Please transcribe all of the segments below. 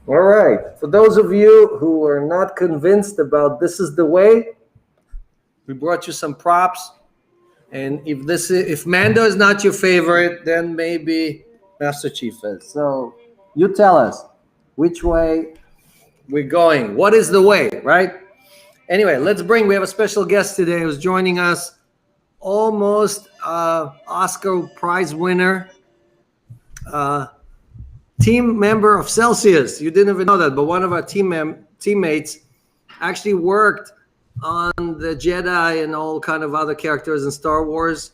All right. For those of you who are not convinced about this is the way, we brought you some props. And if Mando is not your favorite, then maybe Master Chief is. So you tell us which way we're going. What is the way, right? Anyway, we have a special guest today who's joining us, almost Oscar Prize winner, team member of Celsius. You didn't even know that, but one of our teammates actually worked on the Jedi and all kind of other characters in Star Wars.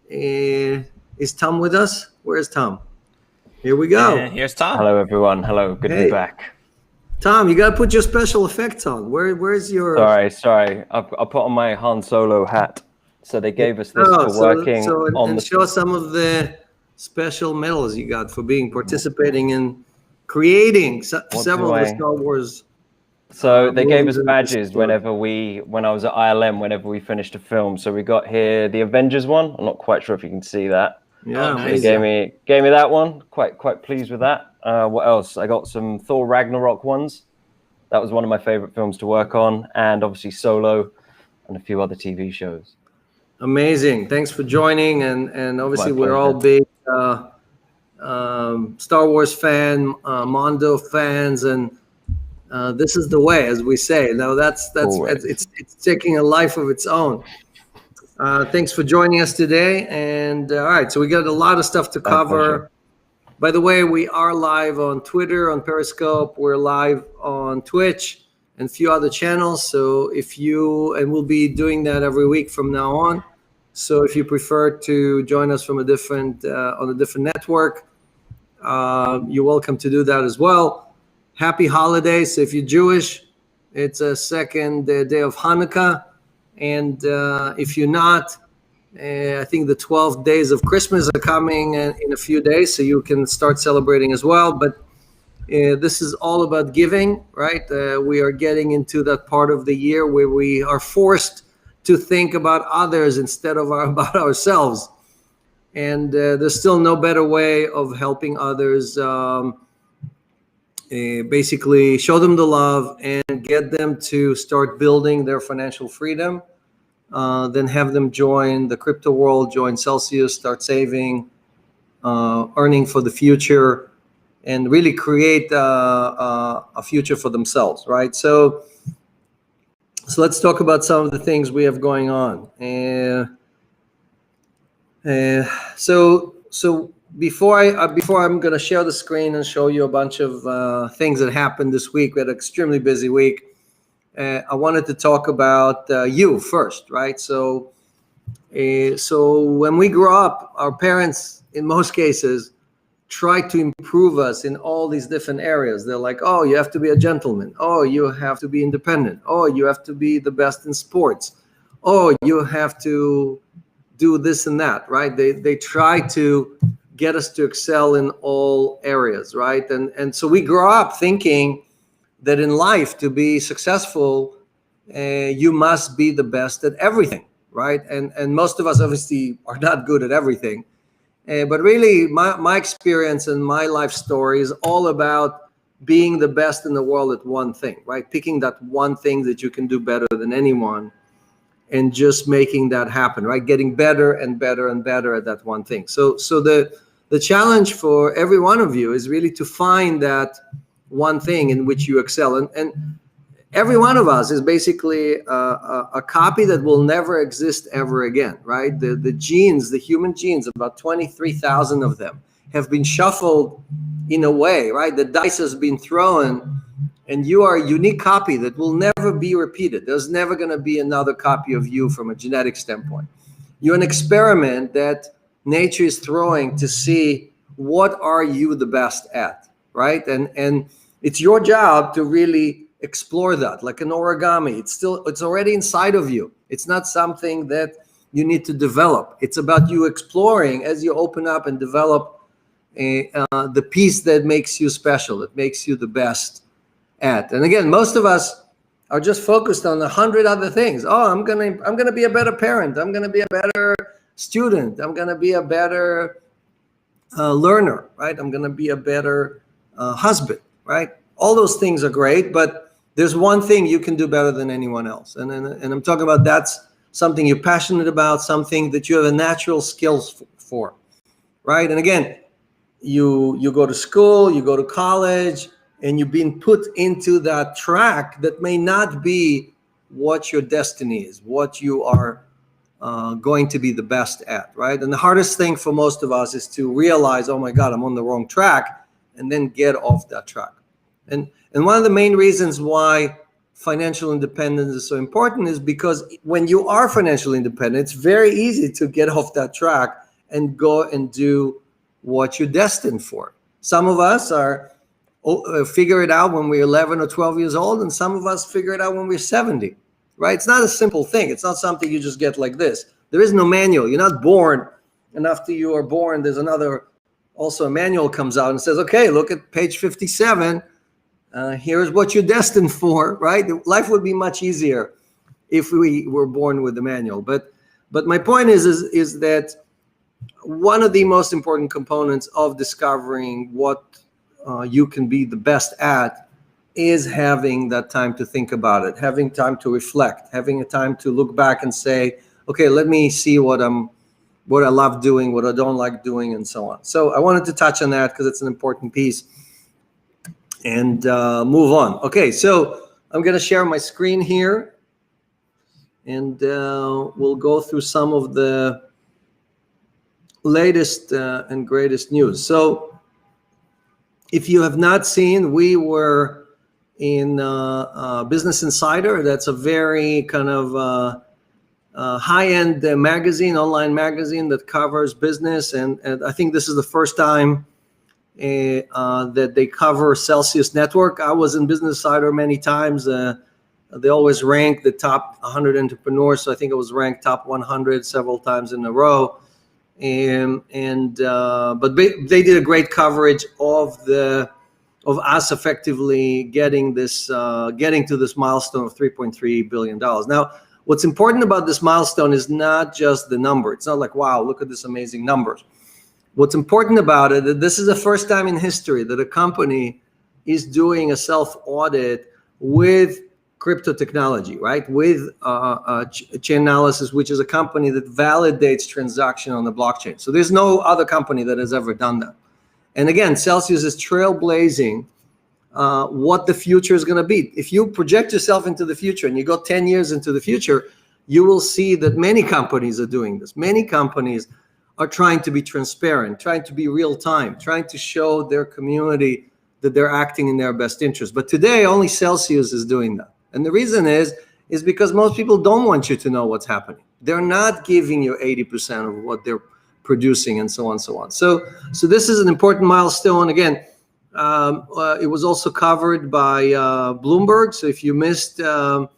Is Tom with us? Where's Tom? Here we go. Here's Tom. Hello, everyone. Hello. Good to be back. Tom, you got to put your special effects on. Where's your... Sorry. I put on my Han Solo hat. So they gave us this for working on the... Show some of the special medals you got for participating in creating several of the Star Wars. So they gave us badges when I was at ILM, whenever we finished a film. So we got here the Avengers one. I'm not quite sure if you can see that. Yeah, nice. They gave me that one. Quite pleased with that. What else? I got some Thor Ragnarok ones. That was one of my favorite films to work on, and obviously Solo, and a few other TV shows. Amazing! Thanks for joining, and obviously we're all big Star Wars Mondo fans, and this is the way, as we say. Now it's taking a life of its own. Thanks for joining us today. And all right, so we got a lot of stuff to cover. By the way, we are live on Twitter, on Periscope. We're live on Twitch and a few other channels. So we'll be doing that every week from now on. So if you prefer to join us from on a different network, you're welcome to do that as well. Happy holidays. So if you're Jewish, it's a second day of Hanukkah. And if you're not, I think the 12 days of Christmas are coming in a few days, so you can start celebrating as well. But this is all about giving, right? We are getting into that part of the year where we are forced to think about others instead of about ourselves. And there's still no better way of helping others. Basically show them the love and get them to start building their financial freedom, then have them join the crypto world, join Celsius, start saving, earning for the future, and really create a future for themselves, right? So let's talk about some of the things we have going on. So before I'm going to share the screen and show you a bunch of things that happened this week, we had an extremely busy week. I wanted to talk about you first, right? So when we grow up, our parents, in most cases, try to improve us in all these different areas. They're like, oh, you have to be a gentleman. Oh, you have to be independent. Oh, you have to be the best in sports. Oh, you have to do this and that, right? They try to get us to excel in all areas, right? And so we grow up thinking that in life, to be successful, you must be the best at everything, right? And most of us obviously are not good at everything. But really, my experience and my life story is all about being the best in the world at one thing, right? Picking that one thing that you can do better than anyone and just making that happen, right? Getting better and better and better at that one thing. So the challenge for every one of you is really to find that one thing in which you excel. And every one of us is basically a copy that will never exist ever again, right? The genes, the human genes, about 23,000 of them have been shuffled in a way, right? The dice has been thrown, and you are a unique copy that will never be repeated. There's never going to be another copy of you from a genetic standpoint. You're an experiment that nature is throwing to see what are you the best at, right? And it's your job to really explore that, like an origami. It's already inside of you. It's not something that you need to develop. It's about you exploring as you open up and develop the piece that makes you special, that makes you the best at. And again, most of us are just focused on 100 other things. Oh, I'm gonna be a better parent. I'm gonna be a better student. I'm gonna be a better learner, right? I'm gonna be a better husband, right? All those things are great, but there's one thing you can do better than anyone else. And I'm talking about that's something you're passionate about, something that you have a natural skills for, right? And again, you go to school, you go to college, and you've been put into that track that may not be what your destiny is, what you are going to be the best at, right? And the hardest thing for most of us is to realize, oh my God, I'm on the wrong track, and then get off that track. And one of the main reasons why financial independence is so important is because when you are financially independent, it's very easy to get off that track and go and do what you're destined for. Some of us are figure it out when we're 11 or 12 years old, and some of us figure it out when we're 70, right? It's not a simple thing. It's not something you just get like this. There is no manual. You're not born, and after you are born, there's also a manual comes out and says, okay, look at page 57. Here's what you're destined for, right? Life would be much easier if we were born with the manual. But my point is that one of the most important components of discovering what you can be the best at is having that time to think about it, having time to reflect, having a time to look back and say, okay, let me see what I love doing, what I don't like doing, and so on. So I wanted to touch on that because it's an important piece. And move on. Okay, so I'm going to share my screen here, and we'll go through some of the latest and greatest news. So if you have not seen, we were in Business Insider. That's a very kind of high-end magazine, online magazine that covers business, and I think this is the first time that they cover Celsius Network. I was in Business Insider many times. They always rank the top 100 entrepreneurs, so I think it was ranked top 100 several times in a row. But they did a great coverage of us effectively getting to this milestone of $3.3 billion. Now, what's important about this milestone is not just the number. It's not like, wow, look at this amazing numbers. What's important about it, that this is the first time in history that a company is doing a self-audit with crypto technology, right? With Chainalysis, which is a company that validates transaction on the blockchain. So there's no other company that has ever done that. And again, Celsius is trailblazing what the future is going to be. If you project yourself into the future and you go 10 years into the future, you will see that many companies are doing this. Many companies are trying to be transparent, trying to be real time, trying to show their community that they're acting in their best interest. But today, only Celsius is doing that. And the reason is because most people don't want you to know what's happening. They're not giving you 80% of what they're producing, and so on and so on. So this is an important milestone. Again, it was also covered by Bloomberg. So if you missed the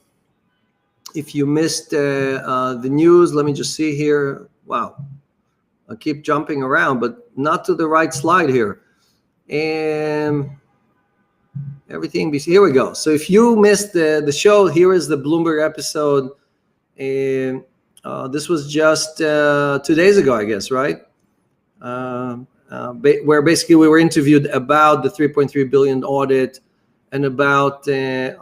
news, let me just see here. Wow. I keep jumping around, but not to the right slide here. And everything, here we go. So if you missed the show, here is the Bloomberg episode. And this was just 2 days ago, I guess, right? Where basically we were interviewed about the 3.3 billion audit and about where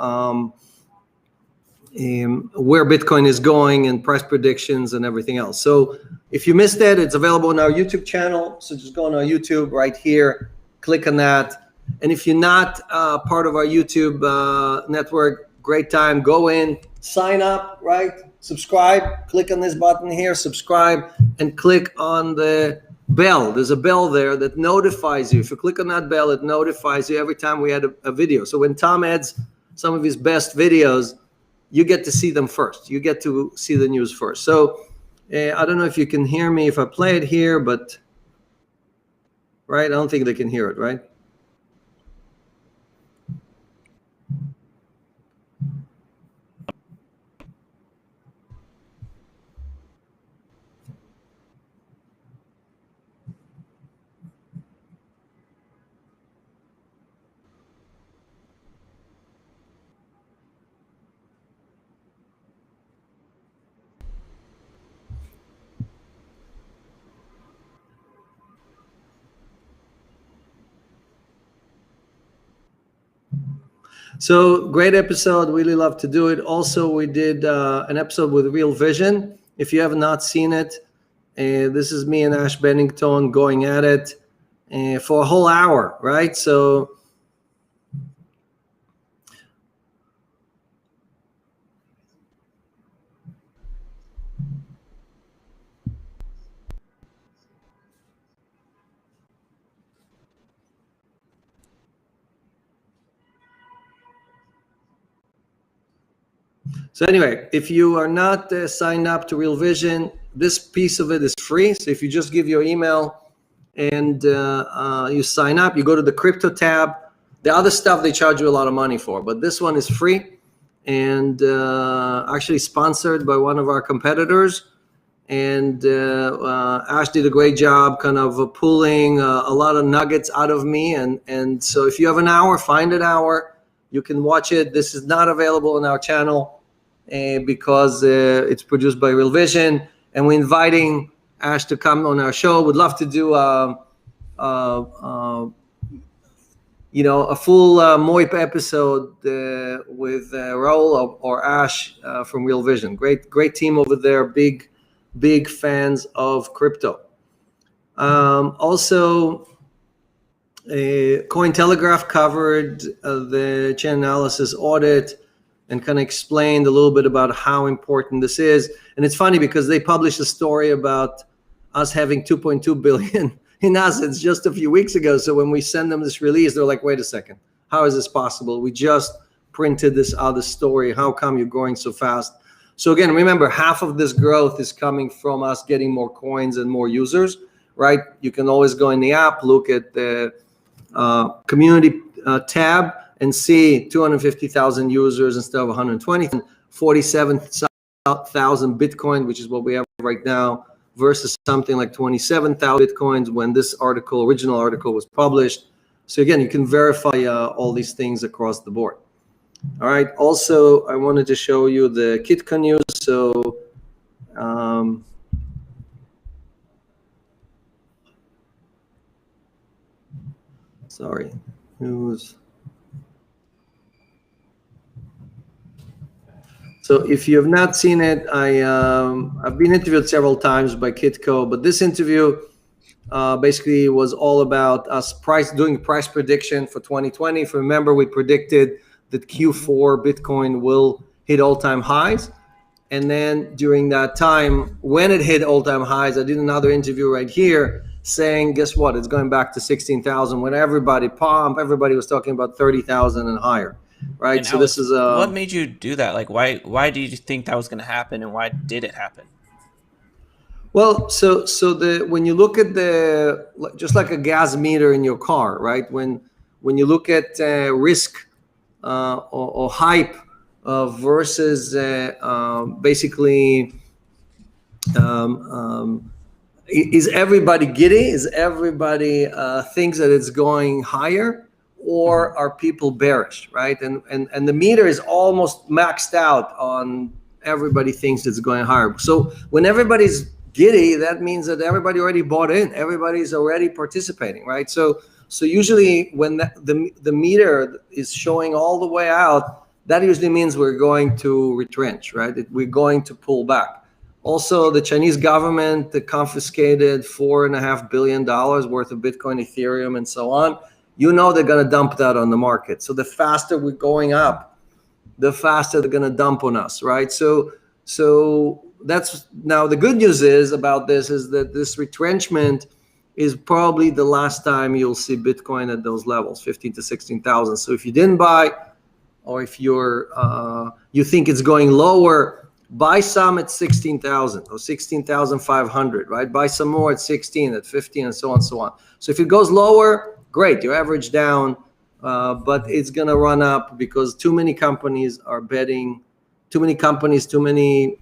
Bitcoin is going and price predictions and everything else. So if you missed it, it's available on our YouTube channel. So just go on our YouTube right here, click on that. And if you're not part of our YouTube network, great time, go in, sign up, right? Subscribe, click on this button here, subscribe, and click on the bell. There's a bell there that notifies you. If you click on that bell, it notifies you every time we add a video. So when Tom adds some of his best videos, you get to see them first. You get to see the news first. So I don't know if you can hear me if I play it here, but right, I don't think they can hear it, right? So great episode. Really love to do it. Also, we did an episode with Real Vision. If you have not seen it, this is me and Ash Bennington going at it for a whole hour, right? So anyway, if you are not signed up to Real Vision, this piece of it is free. So if you just give your email and you sign up, you go to the crypto tab. The other stuff they charge you a lot of money for, but this one is free and actually sponsored by one of our competitors. And Ash did a great job kind of pulling a lot of nuggets out of me. And so if you have an hour, find an hour. You can watch it. This is not available on our channel because it's produced by Real Vision. And we're inviting Ash to come on our show. Would love to do a full Moip episode with Raul or Ash from Real Vision. Great team over there. Big fans of crypto. Also, Cointelegraph covered the Chainalysis audit and kind of explained a little bit about how important this is. And it's funny because they published a story about us having 2.2 billion in assets just a few weeks ago. So when we send them this release, they're like, wait a second, how is this possible? We just printed this other story. How come you're growing so fast? So again, remember, half of this growth is coming from us getting more coins and more users, right? You can always go in the app, look at the community tab and see 250,000 users instead of 120, 47,000 Bitcoin, which is what we have right now, versus something like 27,000 Bitcoins when this original article was published. So again, you can verify all these things across the board. All right. Also, I wanted to show you the KitCon news. So, sorry, news. So if you have not seen it, I've been interviewed several times by Kitco, but this interview basically was all about us doing price prediction for 2020. If you remember, we predicted that Q4 Bitcoin will hit all-time highs. And then during that time, when it hit all-time highs, I did another interview right here saying, guess what? It's going back to 16,000 when everybody was talking about 30,000 and higher. Right. And so this is what made you do that? Like, why did you think that was going to happen, and why did it happen? Well, so when you look at just like a gas meter in your car, right? When you look at risk or hype versus basically, is everybody giddy? Is everybody thinks that it's going higher? Or are people bearish, right? And the meter is almost maxed out on everybody thinks it's going higher. So when everybody's giddy, that means that everybody already bought in. Everybody's already participating, right? So usually when the meter is showing all the way out, that usually means we're going to retrench, right? We're going to pull back. Also, the Chinese government confiscated $4.5 billion worth of Bitcoin, Ethereum, and so on. You know they're going to dump that on the market. So the faster we're going up, the faster they're going to dump on us, right? So that's now the good news about this is that this retrenchment is probably the last time you'll see Bitcoin at those levels, 15 to 16,000. So if you didn't buy, or if you think it's going lower, buy some at 16,000 or 16,500, right? Buy some more at 16, at 15, and so on and so on. So if it goes lower, great, you average down, but it's going to run up because too many companies are betting, too many companies, too many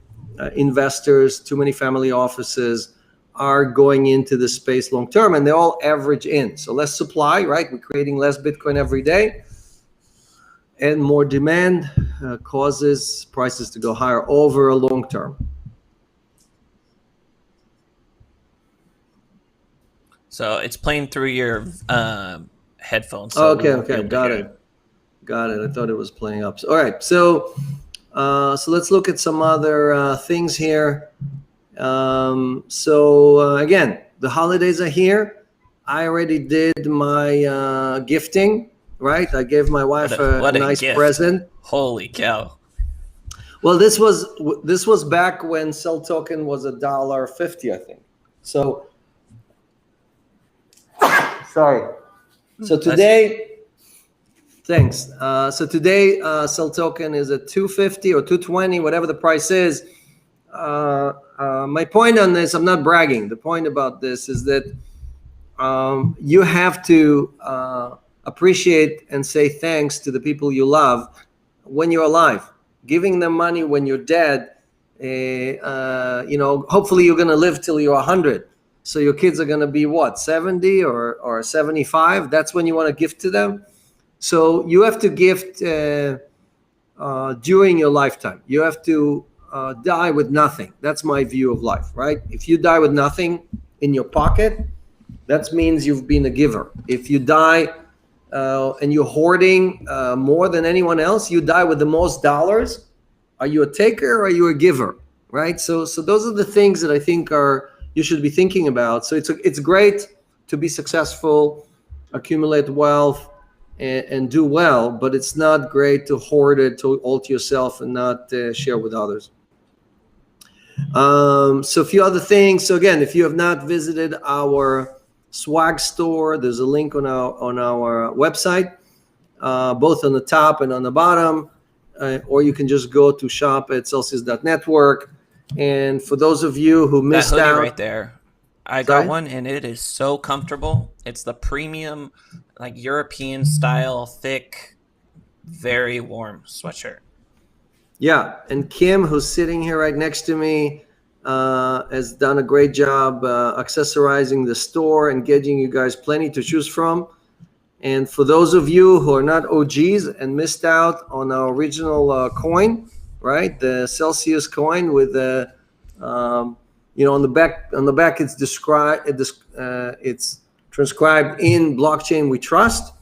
investors, too many family offices are going into this space long term, and they all average in. So less supply, right? We're creating less Bitcoin every day, and more demand causes prices to go higher over a long term. So it's playing through your headphones. So okay, got it. Got it. I thought it was playing up. So, all right. So let's look at some other things here. Again, the holidays are here. I already did my gifting, right? I gave my wife a nice gift. present. Holy cow. Well, this was back when Cell Token was $1.50, I think. So, sorry. So today, thanks. So today, Cell Token is at $2.50 or $2.20, whatever the price is. My point on this, I'm not bragging. The point about this is that you have to appreciate and say thanks to the people you love when you're alive. Giving them money when you're dead, hopefully you're going to live till you're 100. So your kids are going to be what, 70 or 75? That's when you want to gift to them. So you have to gift during your lifetime. You have to die with nothing. That's my view of life, right? If you die with nothing in your pocket, that means you've been a giver. If you die and you're hoarding more than anyone else, you die with the most dollars. Are you a taker or are you a giver, right? So those are the things that I think you should be thinking about. So it's great to be successful, accumulate wealth, and do well, but it's not great to hoard it all to yourself and not share with others. So a few other things. So again, if you have not visited our swag store, there's a link on our website, both on the top and on the bottom, or you can just go to shop at Celsius.network. And for those of you who missed that hoodie out right there, I got one and it is so comfortable. It's the premium, like European style, thick, very warm sweatshirt. Yeah, and Kim, who's sitting here right next to me, has done a great job accessorizing the store and getting you guys plenty to choose from. And for those of you who are not OGs and missed out on our original coin, right, the Celsius coin with the, on the back it's described, it's transcribed in blockchain we trust.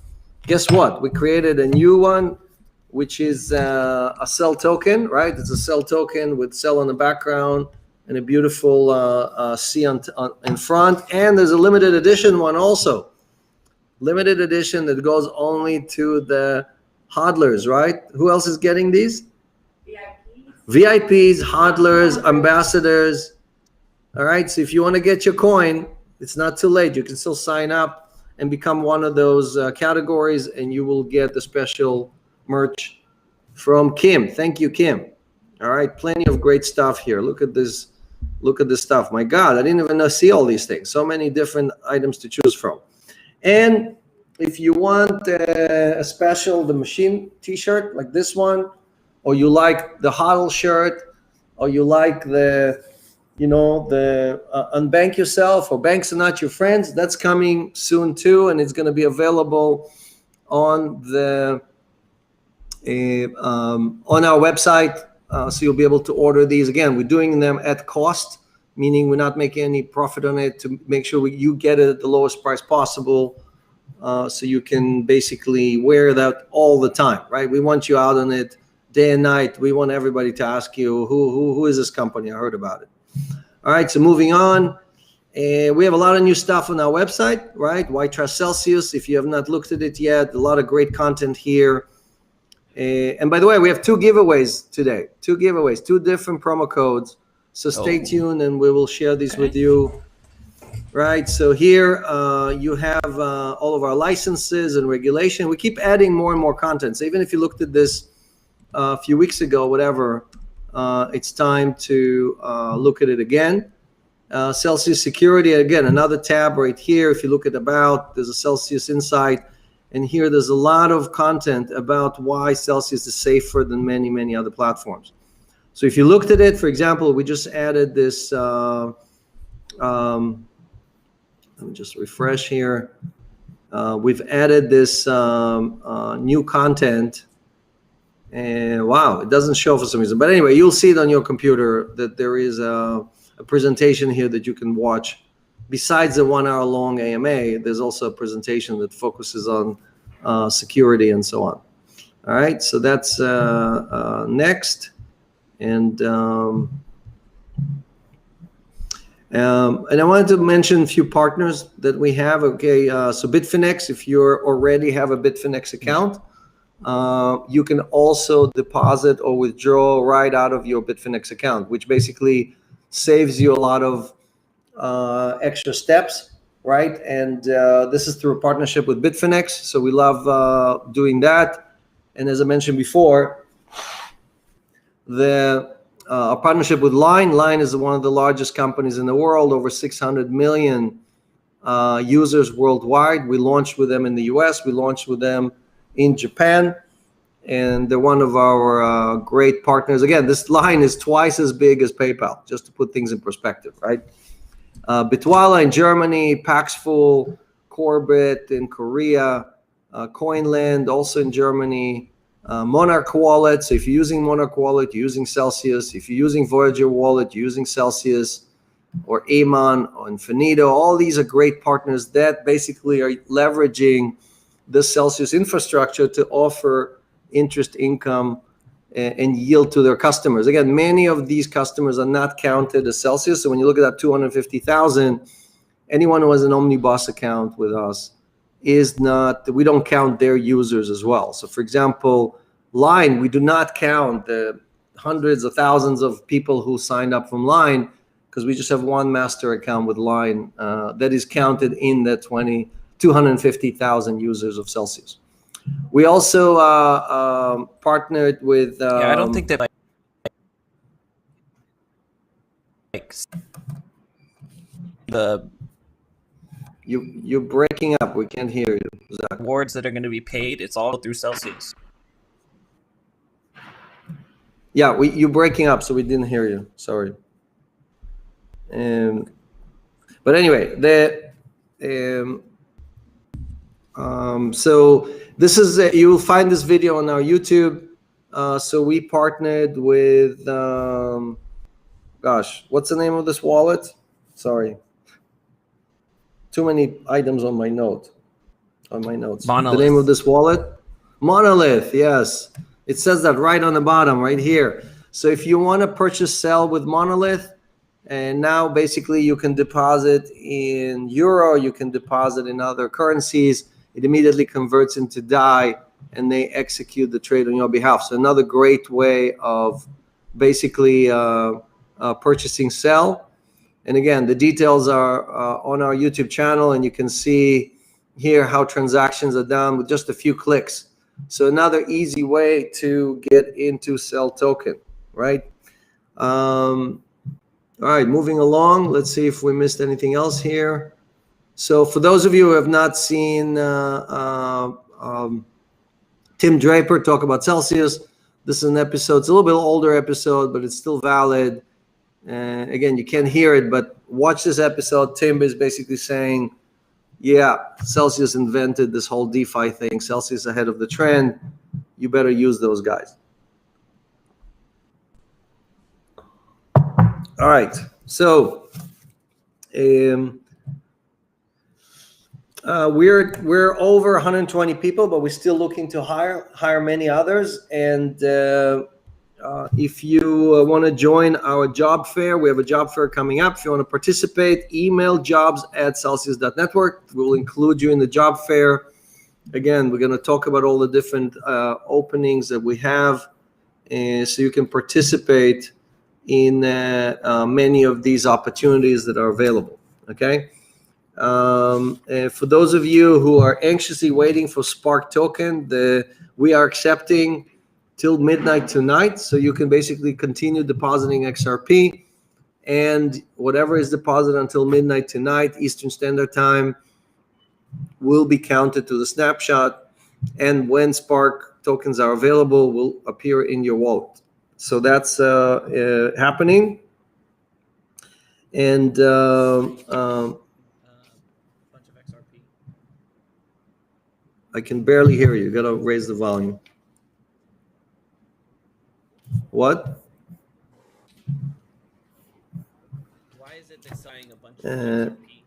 Guess what? We created a new one, which is a Cell token, right? It's a Cell token with Cell on the background and a beautiful C in front. And there's a limited edition one also. Limited edition that goes only to the hodlers, right? Who else is getting these? VIPs, hodlers, ambassadors. All right, so if you want to get your coin, it's not too late. You can still sign up and become one of those categories, and you will get the special merch from Kim. Thank you, Kim. All right, plenty of great stuff here. Look at this. Look at this stuff. My God, I didn't even see all these things. So many different items to choose from. And if you want a special, the machine t-shirt like this one, or you like the hodl shirt, or you like the unbank yourself, or banks are not your friends, that's coming soon too, and it's going to be available on the on our website, so you'll be able to order these. Again, we're doing them at cost, meaning we're not making any profit on it, to make sure you get it at the lowest price possible, so you can basically wear that all the time, right? We want you out on it day and night. We want everybody to ask you, who is this company? I heard about it. All right, so moving on. We have a lot of new stuff on our website, right? Why Trust Celsius? If you have not looked at it yet, a lot of great content here. And by the way, we have two giveaways today. Two different promo codes. So stay tuned and we will share these with you. Right, so here you have all of our licenses and regulation. We keep adding more and more content. So even if you looked at this a few weeks ago, whatever, it's time to look at it again. Celsius Security, again, another tab right here. If you look at About, there's a Celsius Insight. And here there's a lot of content about why Celsius is safer than many, many other platforms. So if you looked at it, for example, we just added this, let me just refresh here. We've added this new content. And wow, it doesn't show for some reason. But anyway, you'll see it on your computer that there is a presentation here that you can watch. Besides the 1 hour long AMA, there's also a presentation that focuses on security and so on. All right, so that's next. And I wanted to mention a few partners that we have. Okay, so Bitfinex, if you already have a Bitfinex account, you can also deposit or withdraw right out of your Bitfinex account, which basically saves you a lot of extra steps, right? And this is through a partnership with Bitfinex, so we love doing that. And as I mentioned before, our partnership with Line. Line is one of the largest companies in the world, over 600 million users worldwide. We launched with them in the US, we launched with them in Japan, and they're one of our great partners. Again, this Line is twice as big as PayPal, just to put things in perspective, right? Bitwala in Germany, Paxful, Corbit in Korea, Coinland also in Germany, Monarch Wallet. So if you're using Monarch Wallet, you're using Celsius. If you're using Voyager Wallet, you're using Celsius or Amon or Infinito. All these are great partners that basically are leveraging the Celsius infrastructure to offer interest income and yield to their customers. Again, many of these customers are not counted as Celsius. So when you look at that 250,000, anyone who has an Omnibus account with us is not, we don't count their users as well. So for example, Line, we do not count the hundreds of thousands of people who signed up from Line, because we just have one master account with Line that is counted in the 250,000 users of Celsius. We also partnered with. Yeah, I don't think that the you're breaking up. We can't hear you, Zach. awards that are going to be paid, it's all through Celsius. Yeah, you're breaking up, so we didn't hear you. Sorry. But anyway, so this is you will find this video on our YouTube. So we partnered with gosh, what's the name of this wallet? Sorry, too many items on my notes. Monolith. The name of this wallet? Monolith. Yes, it says that right on the bottom, right here. So if you want to purchase sell with Monolith, and now basically you can deposit in euro, you can deposit in other currencies. It immediately converts into DAI, and they execute the trade on your behalf. So another great way of basically purchasing sell. And again, the details are on our YouTube channel, and you can see here how transactions are done with just a few clicks. So another easy way to get into Sell Token, right? All right, moving along. Let's see if we missed anything else here. So for those of you who have not seen Tim Draper talk about Celsius, this is an episode. It's a little bit older episode, but it's still valid. Again, you can't hear it, but watch this episode. Tim is basically saying, yeah, Celsius invented this whole DeFi thing. Celsius ahead of the trend. You better use those guys. All right, so we're over 120 people, but we're still looking to hire many others. And if you want to join our job fair, we have a job fair coming up. If you want to participate, email jobs@celsius.network. We'll include you in the job fair. Again, we're going to talk about all the different openings that we have, so you can participate in many of these opportunities that are available. Okay. For those of you who are anxiously waiting for Spark token, we are accepting till midnight tonight, so you can basically continue depositing XRP, and whatever is deposited until midnight tonight Eastern Standard Time will be counted to the snapshot, and when Spark tokens are available will appear in your wallet. So that's happening. And bunch of XRP. I can barely hear you. You gotta raise the volume. What? Why is it they're selling a bunch of XRP?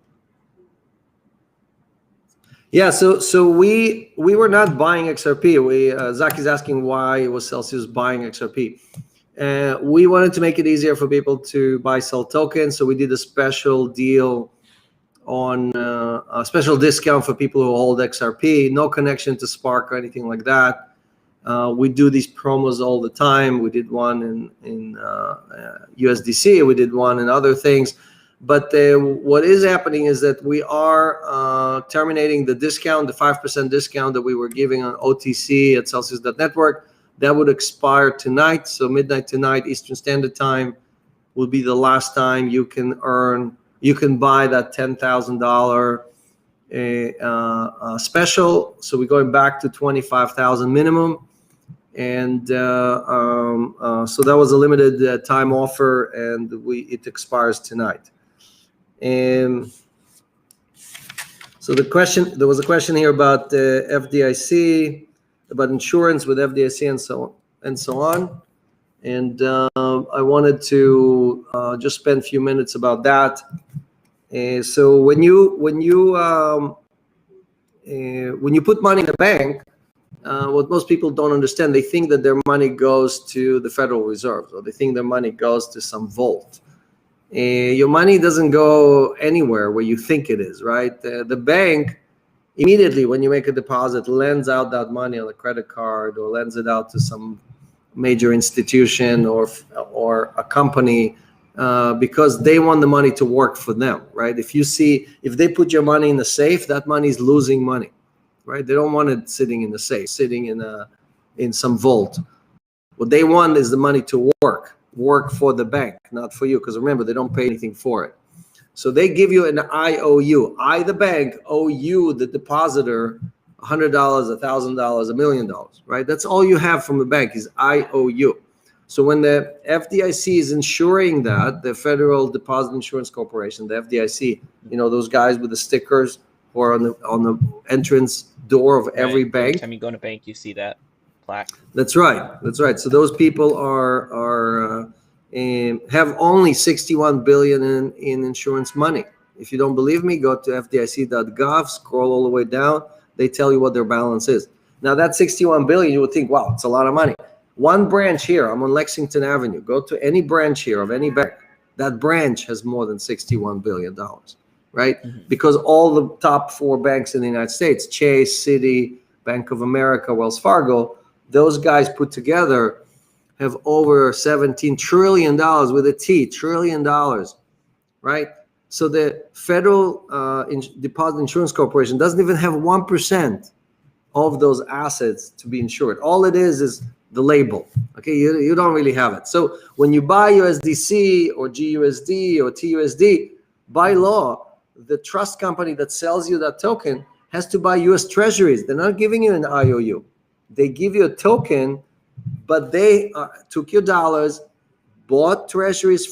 Yeah, so we were not buying XRP. Zach is asking why was Celsius buying XRP. We wanted to make it easier for people to buy, sell tokens, so we did a special deal on a special discount for people who hold XRP. No connection to Spark or anything like that. We do these promos all the time. We did one in USDC. We did one in other things. But what is happening is that we are terminating the discount, the 5% discount that we were giving on OTC at Celsius.network. That would expire tonight. So midnight tonight, Eastern Standard Time, will be the last time you can buy that $10,000 special. So we're going back to 25,000 minimum. And so that was a limited time offer, and it expires tonight. And so there was a question here about FDIC, about insurance with FDIC and so on. And I wanted to just spend a few minutes about that. So when you put money in a bank, what most people don't understand, they think that their money goes to the Federal Reserve, or they think their money goes to some vault. Your money doesn't go anywhere where you think it is, right? The bank, immediately when you make a deposit, lends out that money on a credit card, or lends it out to some major institution or a company, because they want the money to work for them, right? If they put your money in the safe, that money is losing money, right? They don't want it sitting in the safe, sitting in some vault. What they want is the money to work for the bank, not for you, because remember, they don't pay anything for it. So they give you an IOU. I, the bank, owe you, the depositor, $100, $1,000, $1 million, right? That's all you have from the bank is IOU. So when the FDIC is insuring that, the Federal Deposit Insurance Corporation, the FDIC, those guys with the stickers who are on the entrance door of every bank. Every time you go in a bank, you see that plaque. That's right. So those people have only $61 billion in insurance money. If you don't believe me, go to FDIC.gov, scroll all the way down. They tell you what their balance is. Now that $61 billion, you would think, wow, it's a lot of money. One branch here, I'm on Lexington Avenue. Go to any branch here of any bank. That branch has more than $61 billion, right? Mm-hmm. Because all the top 4 banks in the United States, Chase, Citi, Bank of America, Wells Fargo, those guys put together have over $17 trillion with a T, trillion dollars, right? So the Federal Deposit Insurance Corporation doesn't even have 1% of those assets to be insured. All it is the label, okay? You don't really have it. So when you buy USDC or GUSD or TUSD, by law, the trust company that sells you that token has to buy US Treasuries. They're not giving you an IOU. They give you a token, but they took your dollars, bought treasuries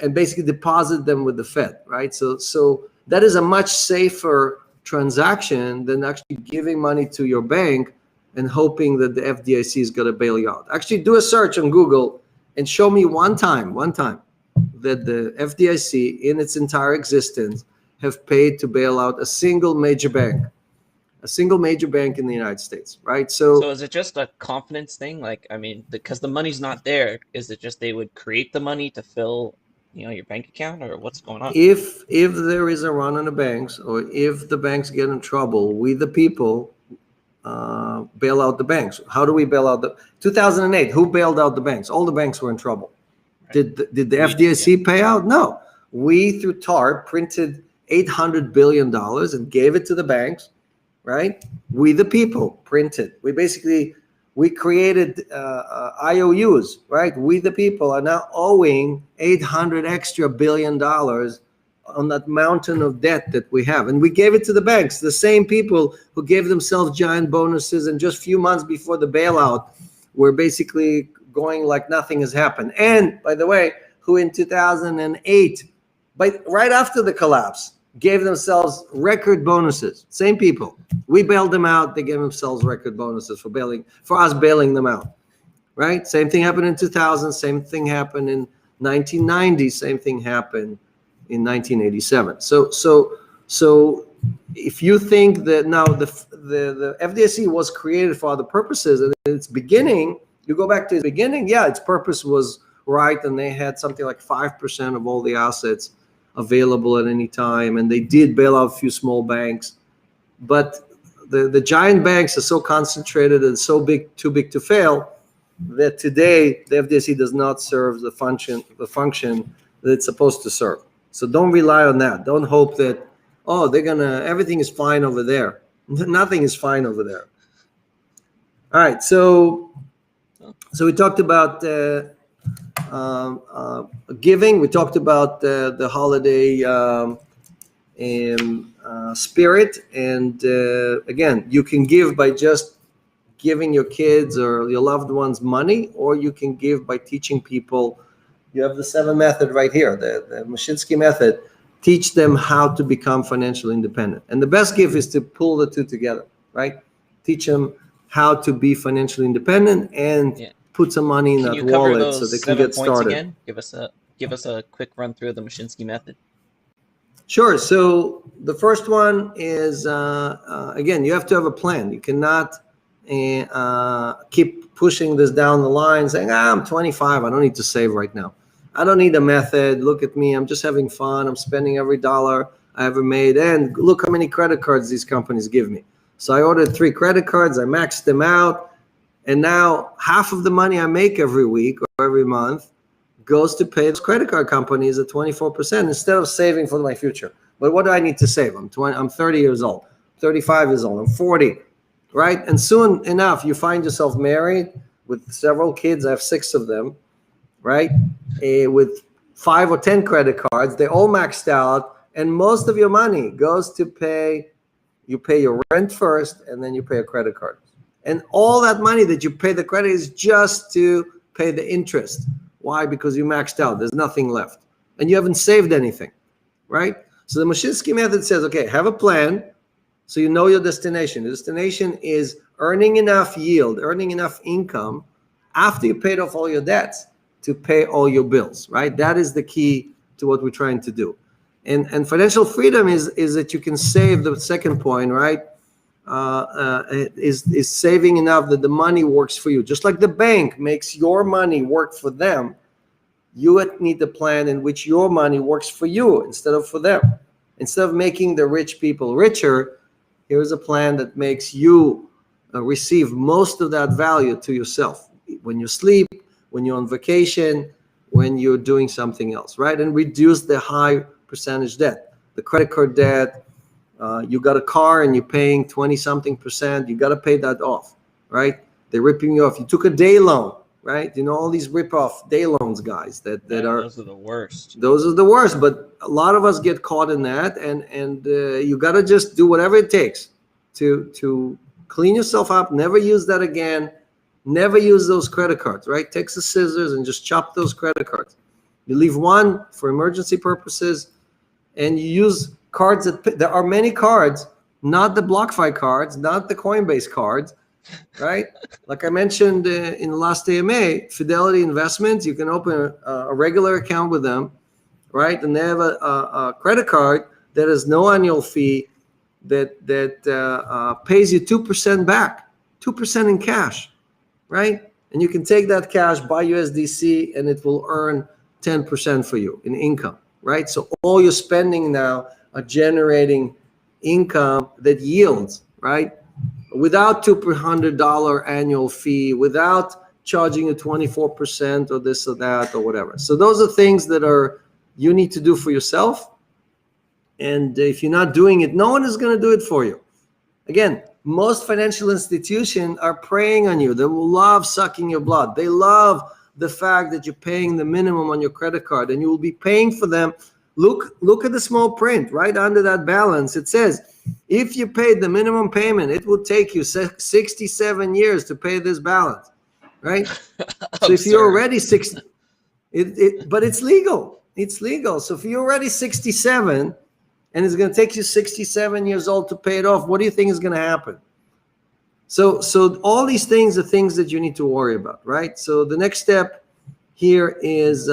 and basically deposit them with the Fed, right? So that is a much safer transaction than actually giving money to your bank and hoping that the FDIC is going to bail you out. Actually, do a search on Google and show me one time that the FDIC in its entire existence have paid to bail out a single major bank in the United States, right? So is it just a confidence thing? Like, I mean, because the money's not there, is it just they would create the money to fill, your bank account, or what's going on? If there is a run on the banks, or if the banks get in trouble, we the people bail out the banks. How do we bail out 2008, who bailed out the banks? All the banks were in trouble. Right. Did the FDIC pay out? No. We, through TARP, printed $800 billion and gave it to the banks, right? We the people printed. We created IOUs, right? We the people are now owing $800 billion on that mountain of debt that we have. And we gave it to the banks, the same people who gave themselves giant bonuses, and just a few months before the bailout were basically going like nothing has happened. And by the way, who in 2008, right after the collapse, gave themselves record bonuses. Same people. We bailed them out. They gave themselves record bonuses for us bailing them out, right? Same thing happened in 2000. Same thing happened in 1990. Same thing happened in 1987. So if you think that now the FDIC was created for other purposes, and in its beginning, you go back to its beginning, yeah, its purpose was right, and they had something like 5% of all the assets available at any time, and they did bail out a few small banks, but the giant banks are so concentrated and so big, too big to fail, that today the FDIC does not serve the function that it's supposed to serve. So don't rely on that. Don't hope that, oh, everything is fine over there. Nothing is fine over there. All right, so we talked about giving. We talked about the holiday spirit, and again, you can give by just giving your kids or your loved ones money, or you can give by teaching people. You have the 7 method right here, the Mashinsky method. Teach them how to become financially independent. And the best gift is to pull the two together, right? Teach them how to be financially independent and put some money in that wallet so they can get started. Again? Give us a quick run through of the Mashinsky method. Sure. So the first one is, again, you have to have a plan. You cannot keep pushing this down the line saying, I'm 25, I don't need to save right now. I don't need a method. Look at me. I'm just having fun. I'm spending every dollar I ever made. And look how many credit cards these companies give me. So I ordered 3 credit cards. I maxed them out. And now half of the money I make every week or every month goes to pay those credit card companies at 24% instead of saving for my future. But what do I need to save? I'm 30 years old, 35 years old, I'm 40, right? And soon enough, you find yourself married with several kids. I have 6 of them, right? With 5 or 10 credit cards, they all maxed out, and most of your money goes to pay your rent first, and then you pay a credit card. And all that money that you pay the credit is just to pay the interest. Why? Because you maxed out. There's nothing left. And you haven't saved anything, right? So the Mashinsky method says, okay, have a plan so you know your destination. The destination is earning enough yield, earning enough income after you paid off all your debts to pay all your bills, right? That is the key to what we're trying to do. And financial freedom is that you can save, the second point, right? Is saving enough that the money works for you. Just like the bank makes your money work for them, you need a plan in which your money works for you instead of for them. Instead of making the rich people richer, here's a plan that makes you receive most of that value to yourself. When you sleep, when you're on vacation, when you're doing something else, right? And reduce the high percentage debt, the credit card debt. You got a car and you're paying 20-something%. You got to pay that off, right? They're ripping you off. You took a day loan, right? You know, all these rip-off day loans, guys, that are. Those are the worst. Those are the worst. But a lot of us get caught in that, and you got to just do whatever it takes to clean yourself up. Never use that again. Never use those credit cards, right? Take the scissors and just chop those credit cards. You leave one for emergency purposes, and you use cards there are many cards, not the BlockFi cards, not the Coinbase cards, right? Like I mentioned in the last AMA, Fidelity Investments, you can open a regular account with them, right? And they have a credit card that has no annual fee that pays you 2% back, 2% in cash, right? And you can take that cash, buy USDC, and it will earn 10% for you in income, right? So all your spending now are generating income that yields, right? Without $200 annual fee, without charging you 24% or this or that or whatever. So those are things that you need to do for yourself. And if you're not doing it, no one is going to do it for you. Again, most financial institutions are preying on you. They will love sucking your blood. They love the fact that you're paying the minimum on your credit card, and you will be paying for them. Look at the small print right under that balance. It says, if you paid the minimum payment, it will take you 67 years to pay this balance, right? So if you're already 60, but it's legal. It's legal. So if you're already 67 and it's going to take you 67 years old to pay it off, what do you think is going to happen? So all these things are things that you need to worry about, right? So the next step here is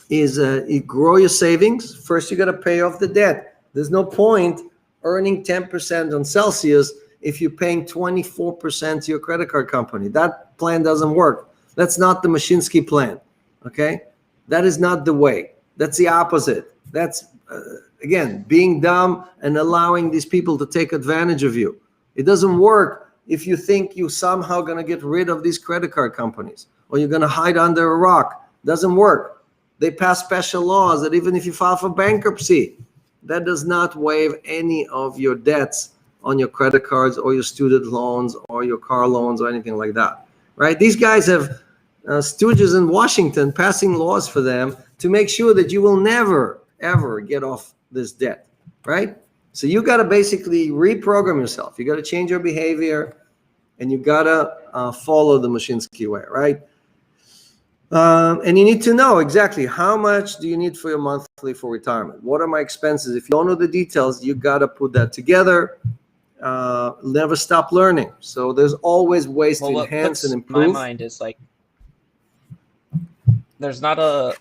you grow your savings. First, you got to pay off the debt. There's no point earning 10% on Celsius if you're paying 24% to your credit card company. That plan doesn't work. That's not the Mashinsky plan, okay? That is not the way. That's the opposite. That's, again, being dumb and allowing these people to take advantage of you. It doesn't work if you think you're somehow going to get rid of these credit card companies or you're going to hide under a rock. Doesn't work. They pass special laws that even if you file for bankruptcy, that does not waive any of your debts on your credit cards or your student loans or your car loans or anything like that, right? These guys have stooges in Washington passing laws for them to make sure that you will never, ever get off this debt, right? So you got to basically reprogram yourself. You got to change your behavior, and you got to follow the Mashinsky way, right? And you need to know exactly how much do you need for your monthly for retirement. What are my expenses? If you don't know the details, you got to put that together. Never stop learning. So there's always ways to enhance and improve. My mind is like, there's not the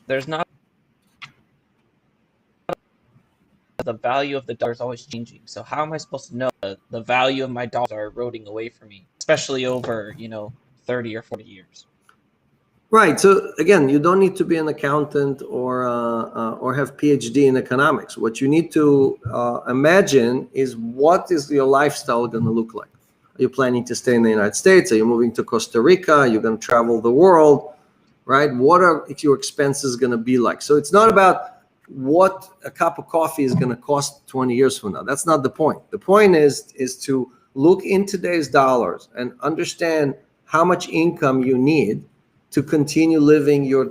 value of the dollar is always changing. So how am I supposed to know the value of my dollars are eroding away from me, especially over 30 or 40 years? Right. So again, you don't need to be an accountant or have PhD in economics. What you need to imagine is, what is your lifestyle going to look like? Are you planning to stay in the United States? Are you moving to Costa Rica? Are you going to travel the world? Right? What are your expenses going to be like? So it's not about what a cup of coffee is going to cost 20 years from now. That's not the point. The point is to look in today's dollars and understand how much income you need to continue living your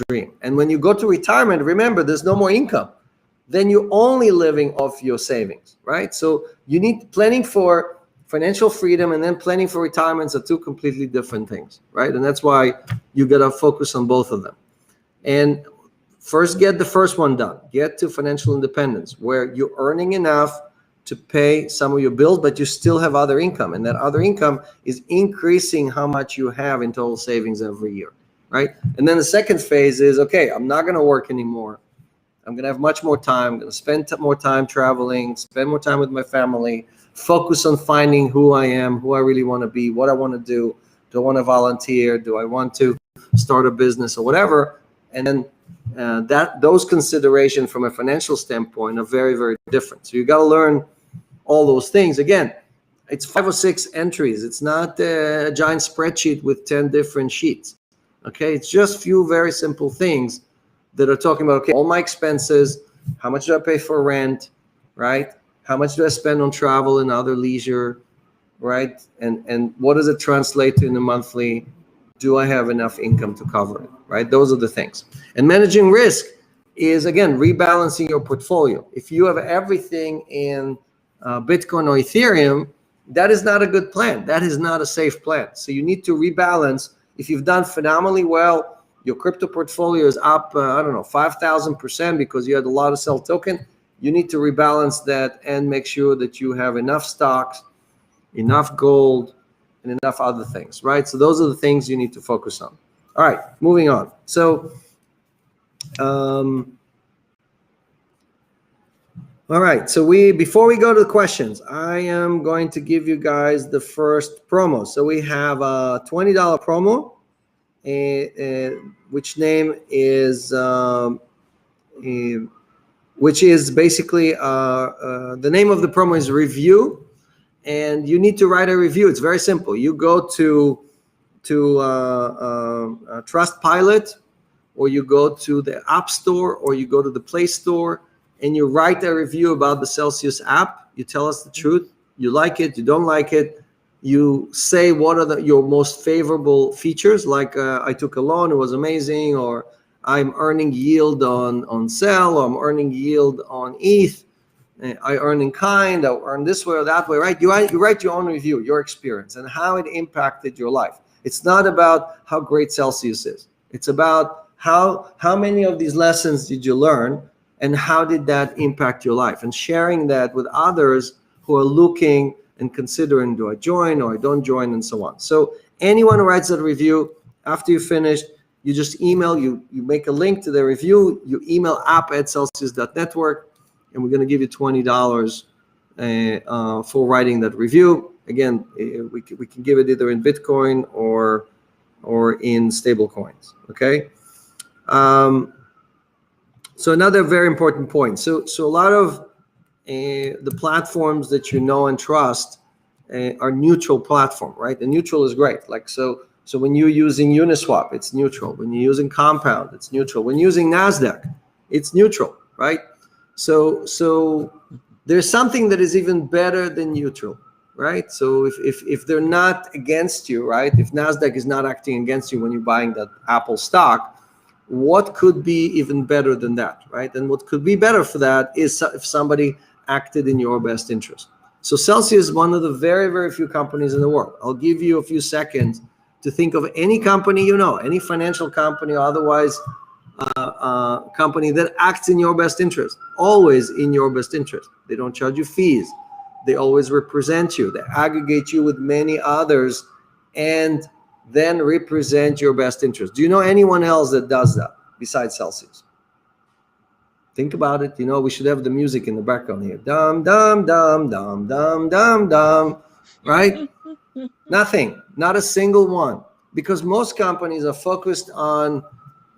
dream. And when you go to retirement, remember, there's no more income. Then you're only living off your savings, right? So you need planning for financial freedom and then planning for retirements are two completely different things, right? And that's why you got to focus on both of them. And first, get the first one done. Get to financial independence, where you're earning enough to pay some of your bills, but you still have other income. And that other income is increasing how much you have in total savings every year, right? And then the second phase is, okay, I'm not going to work anymore. I'm going to have much more time. I'm going to spend more time traveling, spend more time with my family, focus on finding who I am, who I really want to be, what I want to do. Do I want to volunteer? Do I want to start a business or whatever? And then those considerations from a financial standpoint are very, very different. So you got to learn all those things. Again, it's 5 or 6 entries. It's not a giant spreadsheet with 10 different sheets. Okay, it's just few very simple things that are talking about, okay, all my expenses, how much do I pay for rent, right? How much do I spend on travel and other leisure, right? And what does it translate to in a monthly? Do I have enough income to cover it, right? Those are the things. And managing risk is, again, rebalancing your portfolio. If you have everything in Bitcoin or Ethereum, that is not a good plan. That is not a safe plan. So you need to rebalance. If you've done phenomenally well, your crypto portfolio is up, 5,000% because you had a lot of sell token, you need to rebalance that and make sure that you have enough stocks, enough gold, and enough other things, right? So those are the things you need to focus on. All right, moving on. So, all right. So before we go to the questions, I am going to give you guys the first promo. So we have a $20 promo, which is basically the name of the promo is review. And you need to write a review. It's very simple. You go to Trustpilot, or you go to the App Store, or you go to the Play Store, and you write a review about the Celsius app. You tell us the truth. You like it, you don't like it. You say what are your most favorable features, like I took a loan, it was amazing, or I'm earning yield on Cell, or I'm earning yield on ETH. I earn in kind, I earn this way or that way, right? You write your own review, your experience, and how it impacted your life. It's not about how great Celsius is. It's about how many of these lessons did you learn, and how did that impact your life? And sharing that with others who are looking and considering, do I join or I don't join, and so on. So anyone who writes that review, after you finish, you just email, you make a link to the review, you email app@celsius.network, and we're going to give you $20 for writing that review. Again, we can give it either in Bitcoin or in stable coins. Okay. So another very important point. So a lot of the platforms that you know and trust are neutral platform, right? And neutral is great. Like so when you're using Uniswap, it's neutral. When you're using Compound, it's neutral. When using NASDAQ, it's neutral, right? So there's something that is even better than neutral, right? So if they're not against you, right? If NASDAQ is not acting against you when you're buying that Apple stock, what could be even better than that, right? And what could be better for that is if somebody acted in your best interest. So Celsius is one of the very, very few companies in the world. I'll give you a few seconds to think of any company you know, any financial company or otherwise company that acts in your best interest, always in your best interest. They don't charge you fees. They always represent you. They aggregate you with many others and then represent your best interest. Do you know anyone else that does that besides Celsius? Think about it. You know, we should have the music in the background here. Dum, dum, dum, dum, dum, dum, dum, right? Nothing, not a single one, because most companies are focused on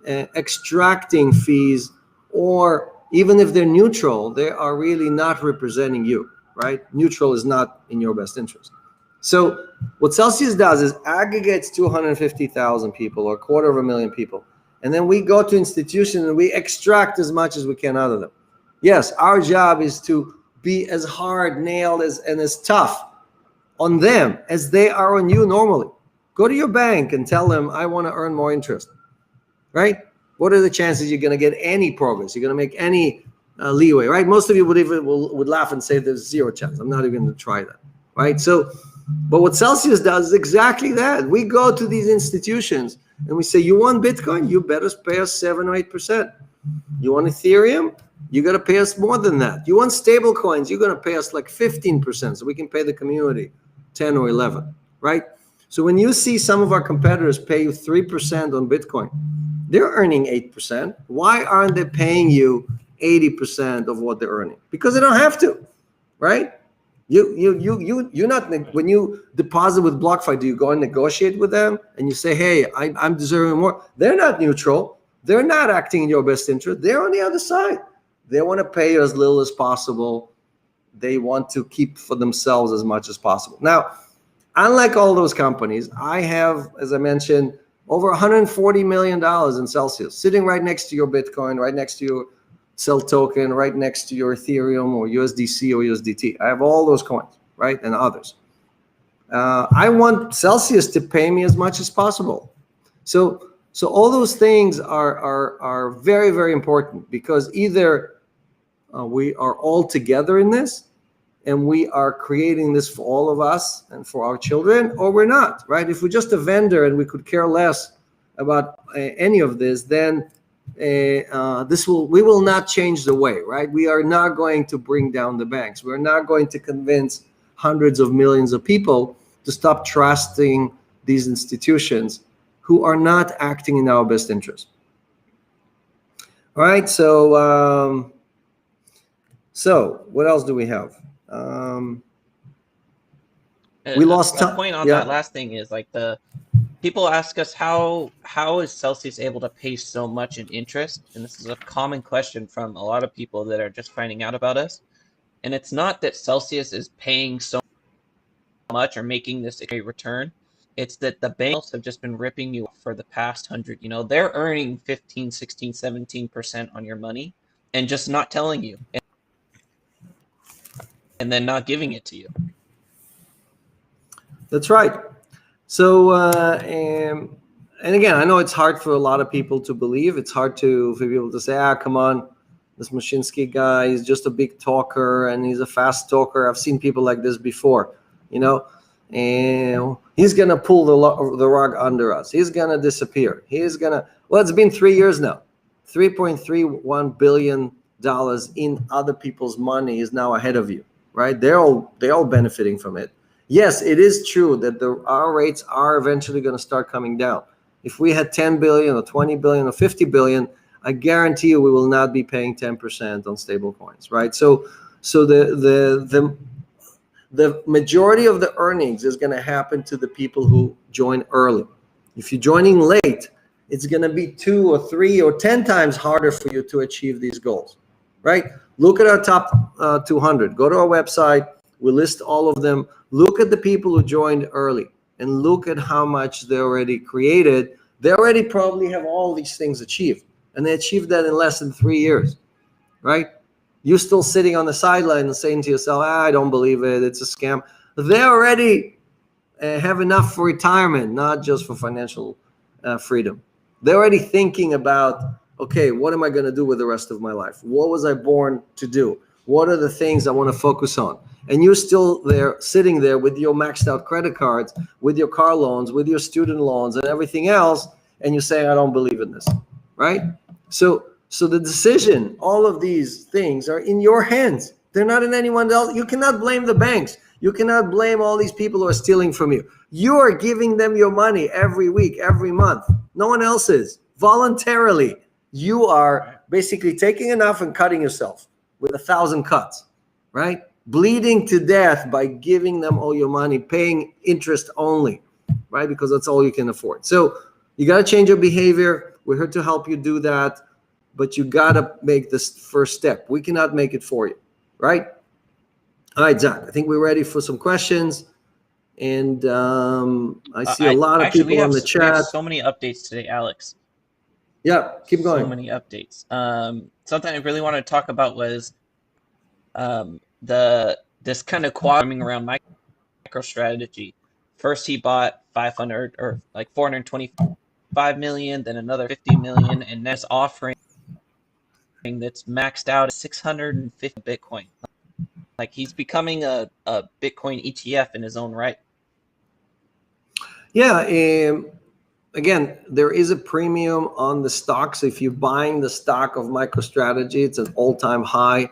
extracting fees, or even if they're neutral, they are really not representing you, right? Neutral is not in your best interest. So what Celsius does is aggregates 250,000 people or 250,000 people. And then we go to institutions and we extract as much as we can out of them. Yes, our job is to be as hard nailed and as tough on them as they are on you normally. Go to your bank and tell them, I want to earn more interest, right? What are the chances you're going to get any progress? You're going to make any leeway, right? Most of you would laugh and say there's zero chance. I'm not even going to try that, right? So, but what Celsius does is exactly that. We go to these institutions and we say, you want Bitcoin? You better pay us 7 or 8%. You want Ethereum? You got to pay us more than that. You want stable coins? You're going to pay us like 15%, so we can pay the community 10 or 11, right? So when you see some of our competitors pay you 3% on Bitcoin, they're earning 8%. Why aren't they paying you 80% of what they're earning? Because they don't have to, right? You're not, when you deposit with BlockFi, do you go and negotiate with them and you say, hey, I'm deserving more? They're not neutral. They're not acting in your best interest. They're on the other side. They want to pay you as little as possible. They want to keep for themselves as much as possible. Now, unlike all those companies, I have, as I mentioned, over $140 million in Celsius sitting right next to your Bitcoin, right next to your Cell token, right next to your Ethereum or USDC or USDT. I have all those coins, right, and others. I want Celsius to pay me as much as possible. So all those things are very, very important, because either we are all together in this and we are creating this for all of us and for our children, or we're not, right? If we're just a vendor and we could care less about any of this, then we will not change the way, right? We are not going to bring down the banks. We're not going to convince hundreds of millions of people to stop trusting these institutions who are not acting in our best interest. All right, so what else do we have? We lost time. Point on that last thing is like people ask us how is Celsius able to pay so much in interest, and this is a common question from a lot of people that are just finding out about us. And it's not that Celsius is paying so much or making this a return. It's that the banks have just been ripping you for the past 100. You know, they're earning 15, 16, 17% on your money and just not telling you, and then not giving it to you. That's right. So, and again, I know it's hard for a lot of people to believe. It's hard for people to say, come on, this Mashinsky guy is just a big talker and he's a fast talker. I've seen people like this before, you know, and he's going to pull the rug under us. He's going to disappear. Well, it's been 3 years now. $3.31 billion in other people's money is now ahead of you, right? They're all benefiting from it. Yes, it is true that our rates are eventually going to start coming down. If we had 10 billion or 20 billion or 50 billion, I guarantee you we will not be paying 10% on stable coins, right? So the majority of the earnings is going to happen to the people who join early. If you're joining late, it's going to be 2 or 3 or 10 times harder for you to achieve these goals, right? Look at our top 200. Go to our website. We list all of them. Look at the people who joined early and look at how much they already created. They already probably have all these things achieved, and they achieved that in less than 3 years, right? You're still sitting on the sideline and saying to yourself, I don't believe it, it's a scam. They already have enough for retirement, not just for financial freedom. They're already thinking about, okay, what am I going to do with the rest of my life? What was I born to do? What are the things I want to focus on? And you're still there, sitting there with your maxed out credit cards, with your car loans, with your student loans and everything else, and you say, I don't believe in this, right? So the decision, all of these things are in your hands. They're not in anyone else. You cannot blame the banks. You cannot blame all these people who are stealing from you. You are giving them your money every week, every month. No one else is. Voluntarily, you are basically taking enough and cutting yourself with 1,000 cuts, right? Bleeding to death by giving them all your money, paying interest only, right? Because that's all you can afford. So you got to change your behavior. We're here to help you do that. But you got to make this first step. We cannot make it for you, right? All right, Zach, I think we're ready for some questions. And I see a lot of people on the chat. We have so many updates today, Alex. Yeah, keep going. So many updates. Something I really wanted to talk about was this kind of quadring around MicroStrategy. First, he bought 500 or like 425 million, then another 50 million, and that's offering that's maxed out at 650 Bitcoin. Like he's becoming a Bitcoin ETF in his own right. Yeah. Again, there is a premium on the stock. So if you're buying the stock of MicroStrategy, it's an all-time high.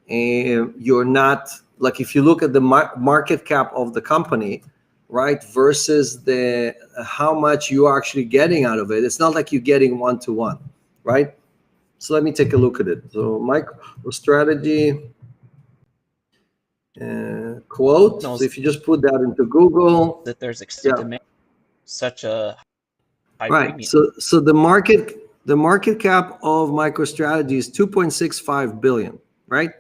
And you're not, like if you look at the market cap of the company, right, versus the how much you are actually getting out of it, it's not like you're getting one-to-one, right? So let me take a look at it. So MicroStrategy quote. So if you just put that into Google, that there's extent to make such a high premium. So the market cap of MicroStrategy is 2.65 billion, right?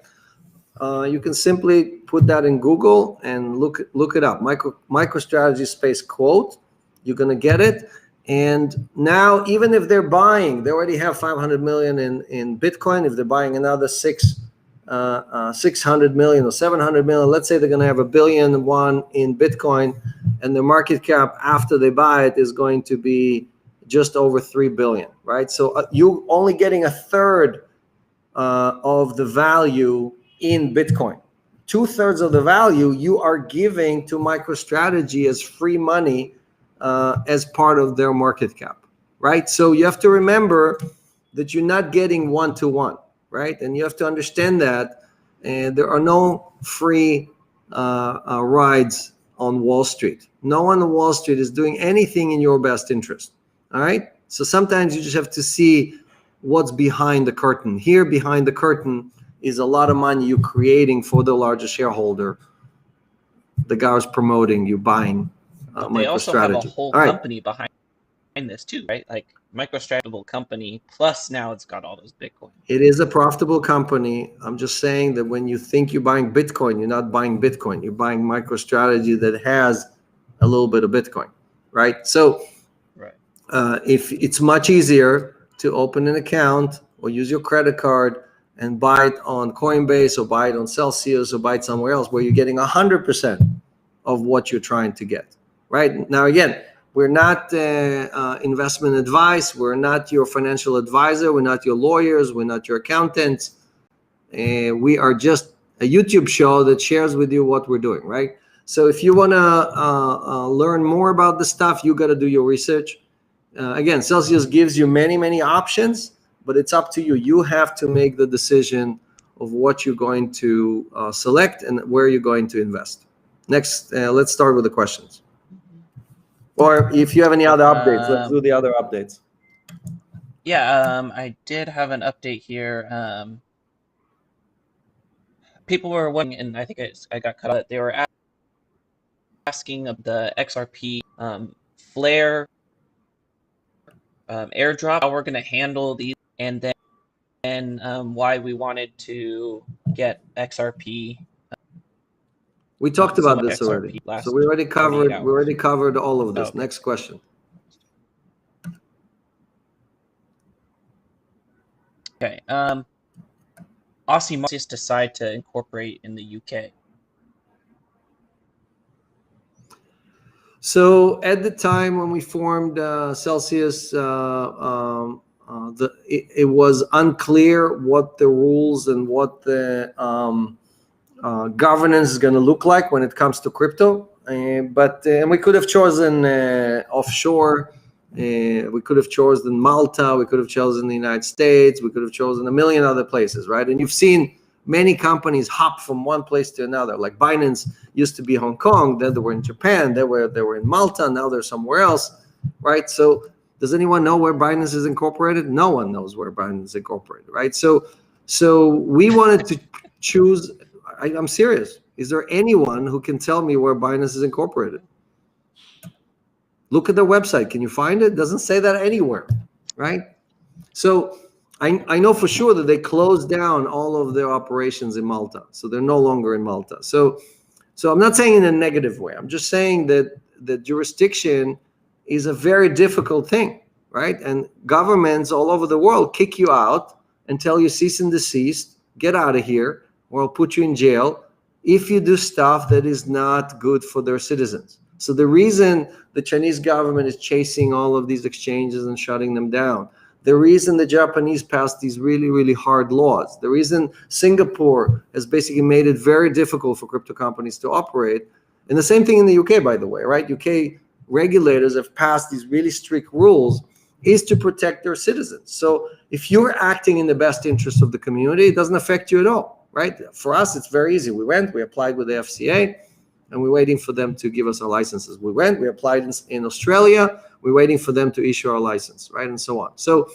You can simply put that in Google and look it up. MicroStrategy space quote. You're gonna get it. And now, even if they're buying, they already have 500 million in Bitcoin. If they're buying another 600 million or 700 million, let's say they're going to have $1 billion in Bitcoin, and the market cap after they buy it is going to be just over 3 billion, right? So you're only getting a third of the value in Bitcoin. 2/3 of the value you are giving to MicroStrategy as free money as part of their market cap, right? So you have to remember that you're not getting one-to-one, right? And you have to understand that there are no free rides on Wall Street. No one on Wall Street is doing anything in your best interest, all right? So sometimes you just have to see what's behind the curtain. Here behind the curtain is a lot of money you're creating for the largest shareholder. The guy who's promoting you buying they also have a MicroStrategy. whole company behind this too, right? Like MicroStrategy company, plus now it's got all those Bitcoin. It is a profitable company. I'm just saying that when you think you're buying Bitcoin, you're not buying Bitcoin. You're buying MicroStrategy that has a little bit of Bitcoin, right? So if it's much easier to open an account or use your credit card and buy it on Coinbase or buy it on Celsius or buy it somewhere else where you're getting 100% of what you're trying to get, right? Now, again, we're not investment advice. We're not your financial advisor. We're not your lawyers. We're not your accountants. We are just a YouTube show that shares with you what we're doing, right? So if you want to learn more about the stuff, you got to do your research. Again, Celsius gives you many, many options, but it's up to you. You have to make the decision of what you're going to select and where you're going to invest. Next, let's start with the questions. Or if you have any other updates, let's do the other updates. Yeah, I did have an update here. People were wondering, and I think I got cut out. They were asking of the XRP Flare airdrop, how we're going to handle these, and then why we wanted to get XRP. We talked so about much this XRP already. last So we already 48 covered. We already hours. covered all of this. Okay. Next question. Okay. Aussie markets decide to incorporate in the UK. So at the time when we formed Celsius, it was unclear what the rules and what the governance is going to look like when it comes to crypto. But we could have chosen offshore. We could have chosen Malta. We could have chosen the United States. We could have chosen a million other places, right? And you've seen many companies hop from one place to another. Like Binance used to be Hong Kong, then they were in Japan, they were in Malta, now they're somewhere else, right? So does anyone know where Binance is incorporated? No one knows where Binance is incorporated, right? So we wanted to choose. I'm serious. Is there anyone who can tell me where Binance is incorporated? Look at their website. Can you find it? It doesn't say that anywhere, right? So I know for sure that they closed down all of their operations in Malta. So they're no longer in Malta. So I'm not saying in a negative way. I'm just saying that the jurisdiction is a very difficult thing, right? And governments all over the world kick you out and tell you cease and desist, get out of here, or I'll put you in jail if you do stuff that is not good for their citizens. So the reason the Chinese government is chasing all of these exchanges and shutting them down, the reason the Japanese passed these really, really hard laws, the reason Singapore has basically made it very difficult for crypto companies to operate, and the same thing in the UK, by the way, right? UK regulators have passed these really strict rules, is to protect their citizens. So if you're acting in the best interest of the community, it doesn't affect you at all, right? For us, it's very easy. We applied with the FCA, and we're waiting for them to give us our licenses. We applied in Australia, we're waiting for them to issue our license, right? And so on. So,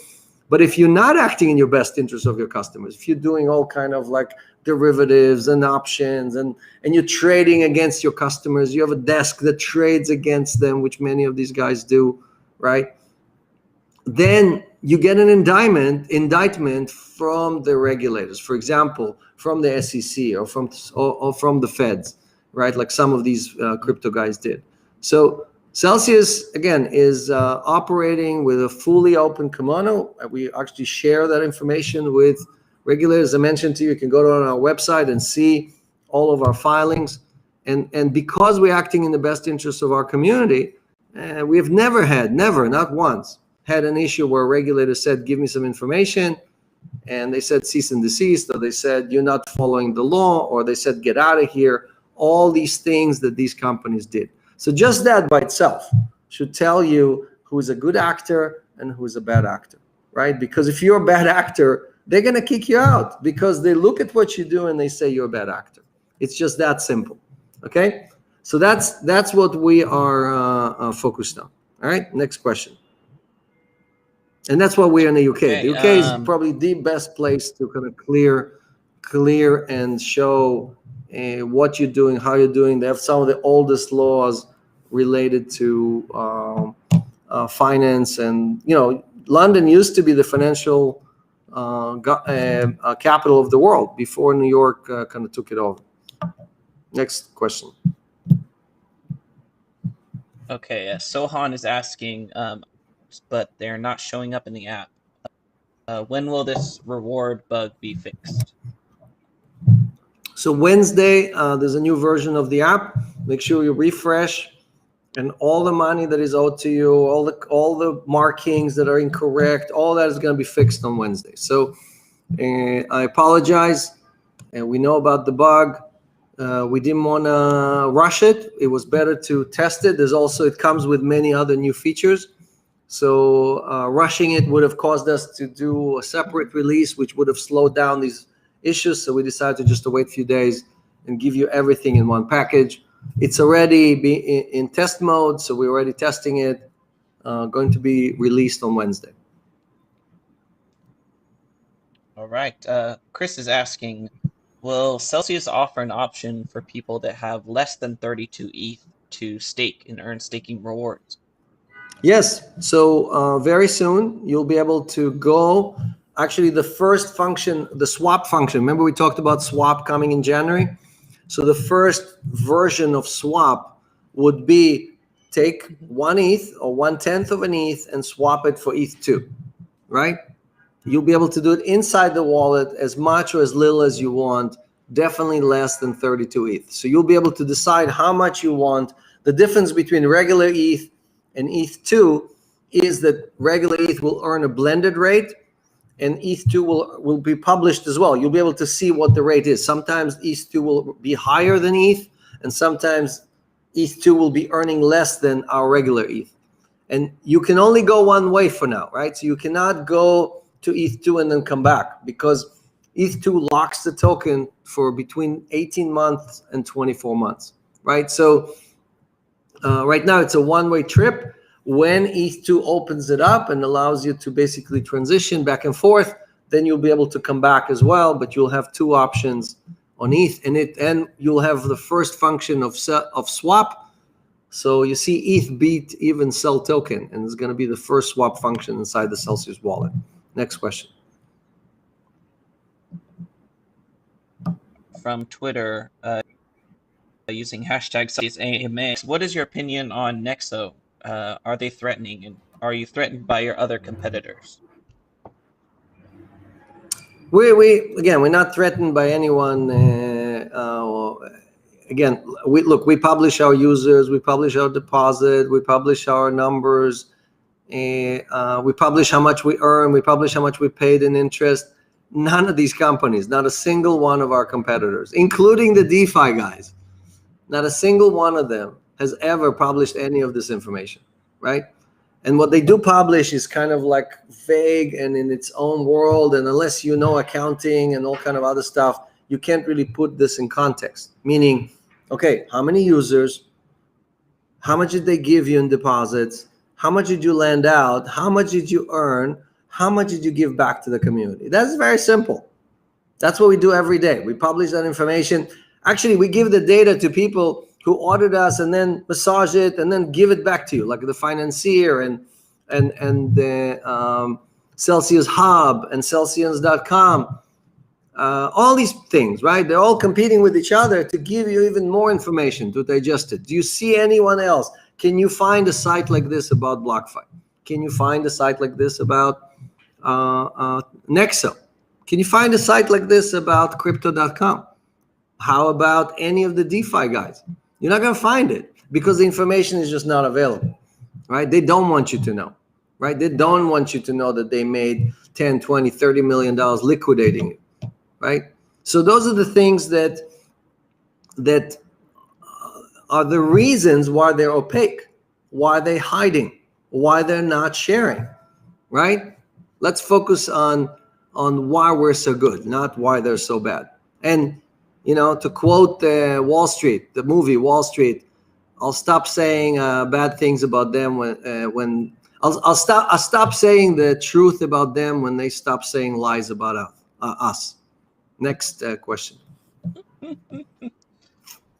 but if you're not acting in your best interest of your customers, if you're doing all kind of like derivatives and options and you're trading against your customers, you have a desk that trades against them, which many of these guys do, right? Then you get an indictment from the regulators, for example, from the SEC or from the feds, right? Like some of these crypto guys did. So Celsius, again, is operating with a fully open kimono. We actually share that information with regulators. I mentioned to you, you can go on our website and see all of our filings. And because we're acting in the best interest of our community, we have never, not once, had an issue where a regulator said, give me some information, and they said cease and desist, or they said you're not following the law, or they said get out of here. All these things that these companies did. So just that by itself should tell you who's a good actor and who's a bad actor, right? Because if you're a bad actor, they're going to kick you out because they look at what you do and they say you're a bad actor. It's just that simple, okay? So that's what we are focused on. All right, next question. And that's why we're in the UK. Okay, the UK is probably the best place to kind of clear and show what you're doing, how you're doing. They have some of the oldest laws related to finance, and London used to be the financial capital of the world before New York kind of took it over. Next question. Okay, Sohan is asking, but they're not showing up in the app. When will this reward bug be fixed? So Wednesday, there's a new version of the app. Make sure you refresh, and all the money that is owed to you, all the markings that are incorrect, all that is going to be fixed on Wednesday. So I apologize, and we know about the bug. We didn't want to rush it. It was better to test it. It comes with many other new features. So rushing it would have caused us to do a separate release, which would have slowed down these issues. So we decided to just wait a few days and give you everything in one package. It's already in test mode, so we're already testing it. Going to be released on Wednesday. All right. Chris is asking, will Celsius offer an option for people that have less than 32 ETH to stake and earn staking rewards? Yes. So very soon you'll be able to go. Actually, the first function, the swap function. Remember we talked about swap coming in January. So the first version of swap would be take 1 ETH or 1/10 of an ETH and swap it for ETH2, right? You'll be able to do it inside the wallet as much or as little as you want, definitely less than 32 ETH. So you'll be able to decide how much you want. The difference between regular ETH and ETH2 is that regular ETH will earn a blended rate, and ETH2 will be published as well. You'll be able to see what the rate is. Sometimes ETH2 will be higher than ETH, and sometimes ETH2 will be earning less than our regular ETH. And you can only go one way for now, right? So you cannot go to ETH2 and then come back, because ETH2 locks the token for between 18 months and 24 months, right? So right now it's a one-way trip. When ETH2 opens it up and allows you to basically transition back and forth, then you'll be able to come back as well, but you'll have two options on ETH, and you'll have the first function of swap. So you see ETH beat even Cell token, and it's going to be the first swap function inside the Celsius wallet. Next question. From Twitter, using hashtag AMA, what is your opinion on Nexo? Are they threatening, and are you threatened by your other competitors? We're not threatened by anyone. Again, we publish our users, we publish our deposit, we publish our numbers, we publish how much we earn, we publish how much we paid in interest. None of these companies, not a single one of our competitors, including the DeFi guys, not a single one of them has ever published any of this information, right? And what they do publish is kind of like vague and in its own world, and unless you know accounting and all kind of other stuff, you can't really put this in context. Meaning, okay, how many users, how much did they give you in deposits, how much did you lend out, how much did you earn, how much did you give back to the community? That's very simple. That's what we do every day. We publish that information. Actually, we give the data to people who audit us and then massage it and then give it back to you, like the financier and the Celsius Hub and Celsius.com. All these things, right? They're all competing with each other to give you even more information to digest it. Do you see anyone else? Can you find a site like this about BlockFi? Can you find a site like this about Nexo? Can you find a site like this about Crypto.com? How about any of the DeFi guys? You're not going to find it because the information is just not available, right? They don't want you to know, right? They don't want you to know that they made 10, 20, $30 million liquidating it, right? So those are the things that are the reasons why they're opaque, why they're hiding, why they're not sharing, right? Let's focus on why we're so good, not why they're so bad. And you know, to quote Wall Street, the movie Wall Street, I'll stop saying bad things about them when I'll stop saying the truth about them when they stop saying lies about us. Next question.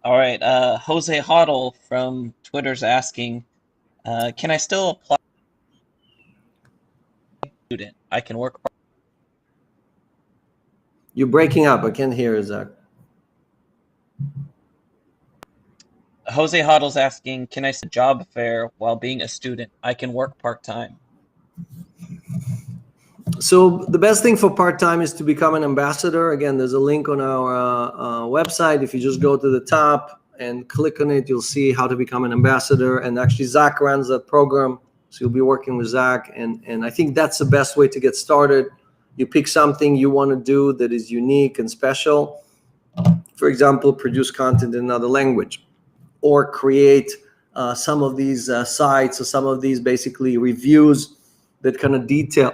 All right, Jose Hoddle from Twitter's asking, can I still apply student? I can work. You're breaking up. I can't hear you, Zach. Jose Hoddle's asking, can I set job fair while being a student? I can work part-time. So the best thing for part-time is to become an ambassador. Again, there's a link on our website. If you just go to the top and click on it, you'll see how to become an ambassador. And actually, Zach runs that program. So you'll be working with Zach. And I think that's the best way to get started. You pick something you want to do that is unique and special. For example, produce content in another language, or create some of these sites or some of these basically reviews that kind of detail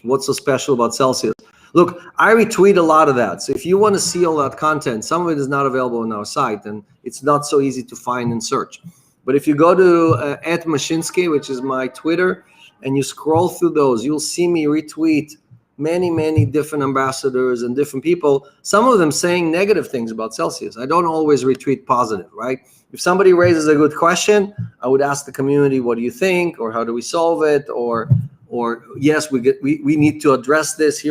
what's so special about Celsius. Look, I retweet a lot of that. So if you want to see all that content, some of it is not available on our site, and it's not so easy to find and search. But if you go to @Mashinsky, which is my Twitter, and you scroll through those, you'll see me retweet many different ambassadors and different people, some of them saying negative things about Celsius. I don't always retweet positive, right? If somebody raises a good question, I would ask the community, what do you think? Or how do we solve it? Or yes, we need to address this.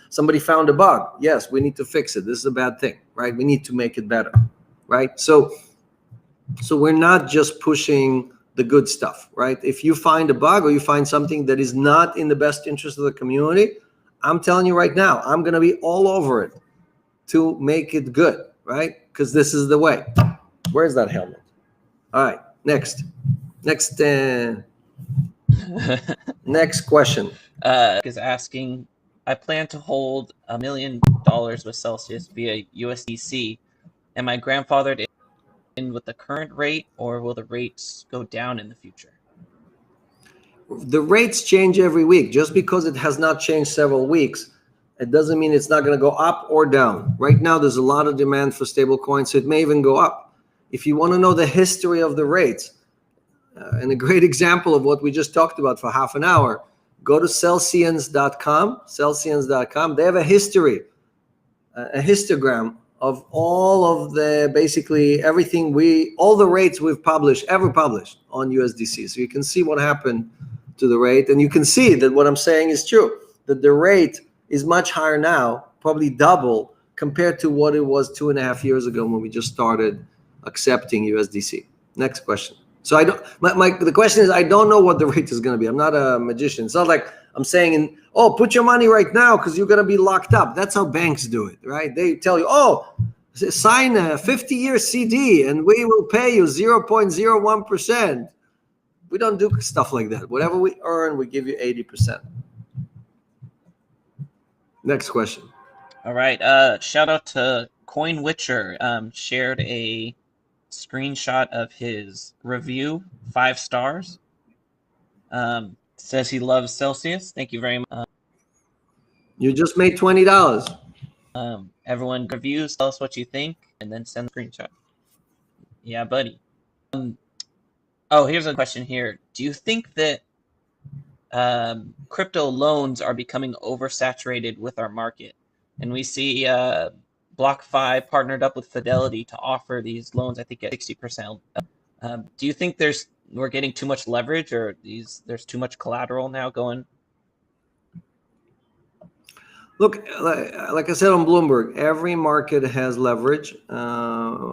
Somebody found a bug. Yes, we need to fix it. This is a bad thing, right? We need to make it better, right? So we're not just pushing the good stuff, right? If you find a bug or you find something that is not in the best interest of the community, I'm telling you right now, I'm going to be all over it to make it good, right? Because this is the way. Where's that helmet? All right, next question. Is asking, I plan to hold $1 million with Celsius via USDC. Am I grandfathered in with the current rate, or will the rates go down in the future? The rates change every week. Just because it has not changed several weeks, it doesn't mean it's not going to go up or down. Right now, there's a lot of demand for stable coins, so it may even go up. If you want to know the history of the rates, and a great example of what we just talked about for half an hour, go to Celsians.com. Celsians.com. They have a history, a histogram of all of the, basically everything all the rates we've ever published on USDC. So you can see what happened to the rate, and you can see that what I'm saying is true, that the rate is much higher now, probably double compared to what it was 2.5 years ago when we just started accepting USDC. Next question. So the question is, I don't know what the rate is going to be. I'm not a magician. It's not like I'm saying, put your money right now because you're going to be locked up. That's how banks do it, right? They tell you, sign a 50-year CD and we will pay you 0.01%. We don't do stuff like that. Whatever we earn, we give you 80%. Next question. All right. Shout out to CoinWitcher. Shared a screenshot of his review, 5 stars. Says he loves Celsius. Thank you very much. You just made $20. Everyone reviews, tell us what you think, and then send a screenshot. Yeah, buddy. Here's a question here. Do you think that crypto loans are becoming oversaturated with our market? And we see BlockFi partnered up with Fidelity to offer these loans, I think, at 60%. Do you think we're getting too much leverage, or there's too much collateral now going? Look, like I said on Bloomberg, every market has leverage.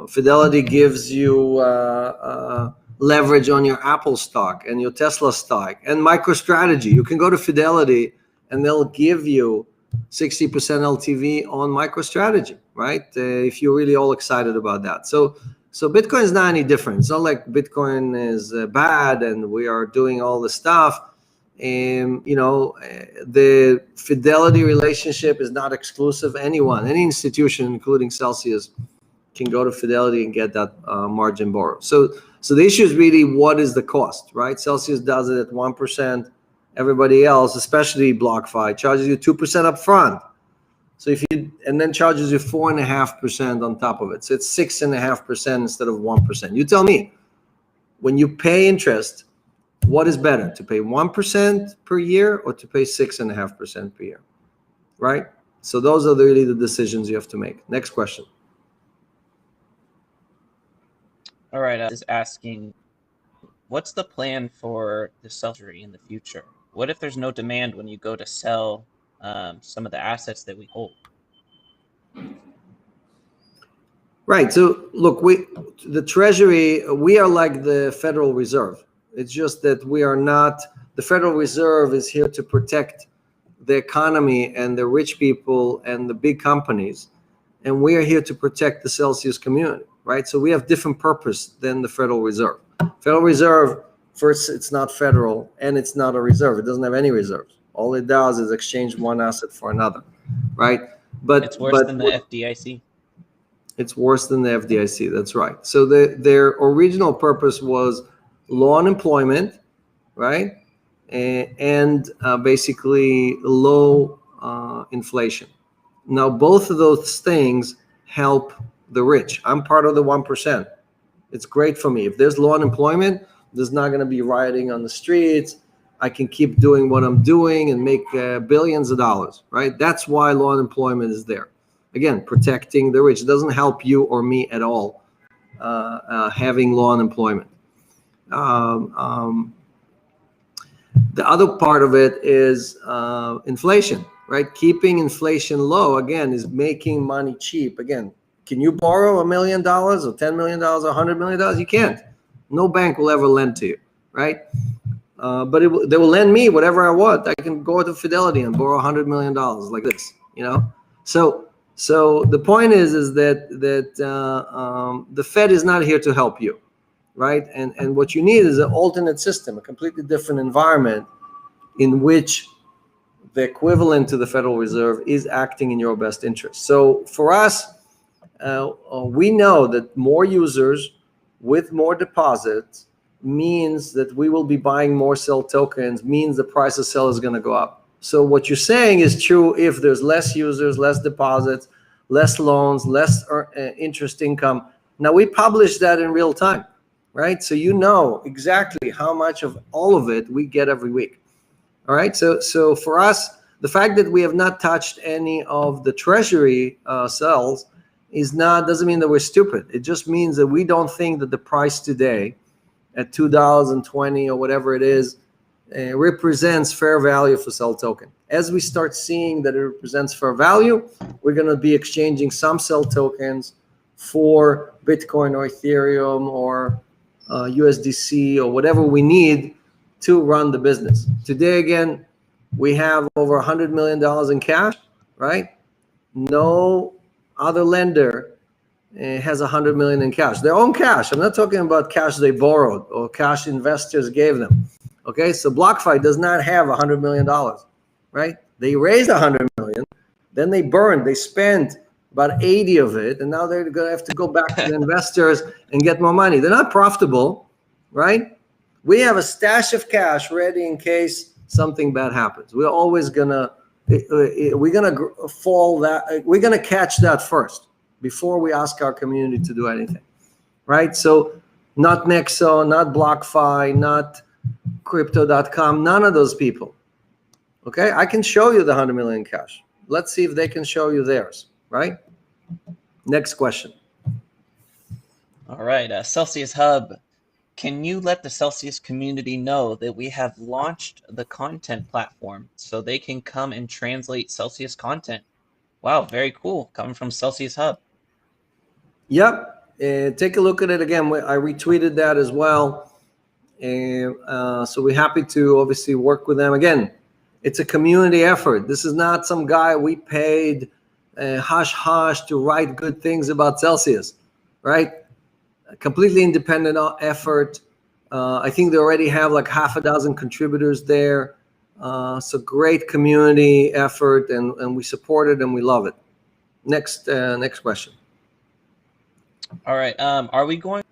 Fidelity gives you leverage on your Apple stock and your Tesla stock and MicroStrategy. You can go to Fidelity and they'll give you 60% LTV on MicroStrategy, right? If you're really all excited about that. So Bitcoin is not any different. It's not like Bitcoin is bad and we are doing all the stuff. The Fidelity relationship is not exclusive. Any institution, including Celsius, can go to Fidelity and get that margin borrow. So the issue is really, what is the cost, right? Celsius does it at 1%. Everybody else, especially BlockFi, charges you 2% up front. So and then charges you 4.5% on top of it. So it's 6.5% instead of 1%. You tell me, when you pay interest, what is better, to pay 1% per year or to pay 6.5% per year, right? So those are really the decisions you have to make. Next question. All right, is asking, what's the plan for the Celsius in the future? What if there's no demand when you go to sell some of the assets that we hold? Right. So look, the Treasury, we are like the Federal Reserve. It's just that we are not. The Federal Reserve is here to protect the economy and the rich people and the big companies, and we are here to protect the Celsius community, right? So we have different purpose than the Federal Reserve. Federal Reserve, first, it's not federal and it's not a reserve. It doesn't have any reserves. All it does is exchange one asset for another, right? But it's worse than the FDIC. It's worse than the FDIC. That's right. So their original purpose was low unemployment, right? And basically low inflation. Now, both of those things help the rich. I'm part of the 1%. It's great for me. If there's low unemployment, there's not going to be rioting on the streets. I can keep doing what I'm doing and make billions of dollars, right? That's why low unemployment is there. Again, protecting the rich. It doesn't help you or me at all having low unemployment. The other part of it is inflation, right? Keeping inflation low, again, is making money cheap. Again, can you borrow $1 million or $10 million or $100 million? You can't. No bank will ever lend to you, right? But they will lend me whatever I want. I can go to Fidelity and borrow $100 million like this, you know? So the point is that the Fed is not here to help you, right? And what you need is an alternate system, a completely different environment in which the equivalent to the Federal Reserve is acting in your best interest. So for us, we know that more users with more deposits means that we will be buying more SEL tokens, means the price of SEL is going to go up. So what you're saying is true if there's less users, less deposits, less loans, less interest income. Now we publish that in real time, right? So you know exactly how much of all of it we get every week. All right. So for us, the fact that we have not touched any of the treasury cells doesn't mean that we're stupid. It just means that we don't think that the price today at $2.20 or whatever it is represents fair value for SEL token. As we start seeing that it represents fair value, we're going to be exchanging some SEL tokens for Bitcoin or Ethereum or USDC or whatever we need to run the business. Today, again, we have over $100 million in cash, right? No other lender has $100 million in cash, their own cash. I'm not talking about cash they borrowed or cash investors gave them. Okay, so BlockFi does not have $100 million, right? They raised $100 million, then they burned, they spent about 80 of it, and now they're going to have to go back to the investors and get more money. They're not profitable, right? We have a stash of cash ready in case something bad happens. We're always gonna we're gonna catch that first before we ask our community to do anything, right? So not Nexo, not BlockFi, not Crypto.com, none of those people. Okay, I can show you the 100 million cash. Let's see if they can show you theirs, right? Next question. All right, Celsius Hub. Can you let the Celsius community know that we have launched the content platform so they can come and translate Celsius content? Wow, very cool. Coming from Celsius Hub. Yep. Take a look at it again. I retweeted that as well. So we're happy to obviously work with them. Again, it's a community effort. This is not some guy we paid hush hush to write good things about Celsius, right? A completely independent effort. I think they already have like half a dozen contributors there. So great community effort, and we support it and we love it. Next question. All right. Are we going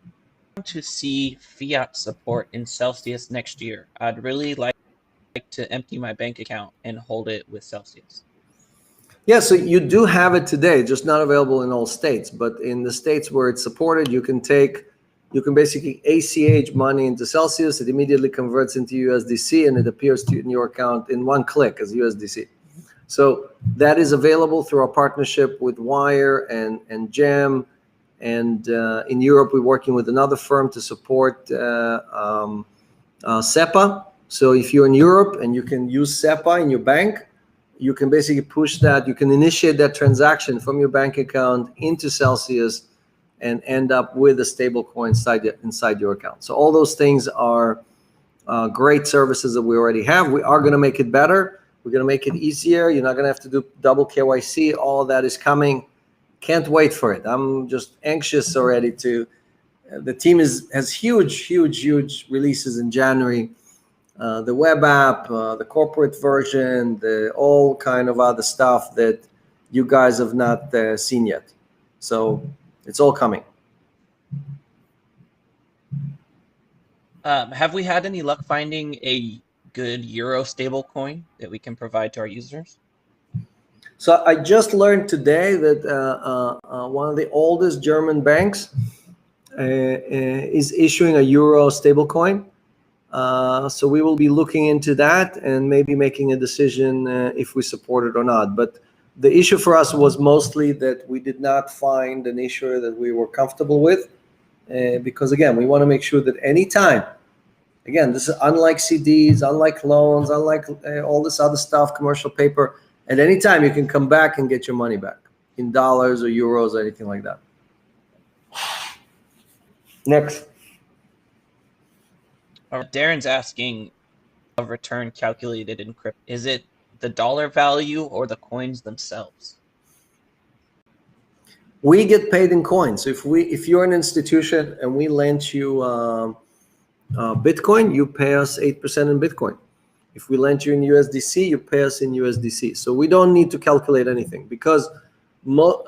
to see fiat support in Celsius next year? I'd really like to empty my bank account and hold it with Celsius. Yeah, so you do have it today, just not available in all states. But in the states where it's supported, you can basically ACH money into Celsius. It immediately converts into USDC, and it appears to you in your account in one click as USDC. So that is available through our partnership with Wire and Gem. And in Europe, we're working with another firm to support SEPA. So if you're in Europe and you can use SEPA in your bank, you can basically push that. You can initiate that transaction from your bank account into Celsius and end up with a stable coin inside your account. So all those things are great services that we already have. We are going to make it better. We're going to make it easier. You're not going to have to do double KYC. All of that is coming. Can't wait for it. I'm just anxious already the team has huge releases in January. The web app, the corporate version, all kind of other stuff that you guys have not seen yet. So it's all coming. Have we had any luck finding a good Euro stablecoin that we can provide to our users? So I just learned today that one of the oldest German banks is issuing a Euro stablecoin. So we will be looking into that and maybe making a decision if we support it or not. But the issue for us was mostly that we did not find an issuer that we were comfortable with, because again, we want to make sure that anytime, again, this is unlike CDs, unlike loans, unlike all this other stuff, commercial paper, at any time you can come back and get your money back in dollars or euros or anything like that. Next. Darren's asking, of return calculated in crypto, is it the dollar value or the coins themselves? We get paid in coins. So if you're an institution and we lend you Bitcoin, you pay us 8% in Bitcoin. If we lend you in USDC, you pay us in USDC. So we don't need to calculate anything, because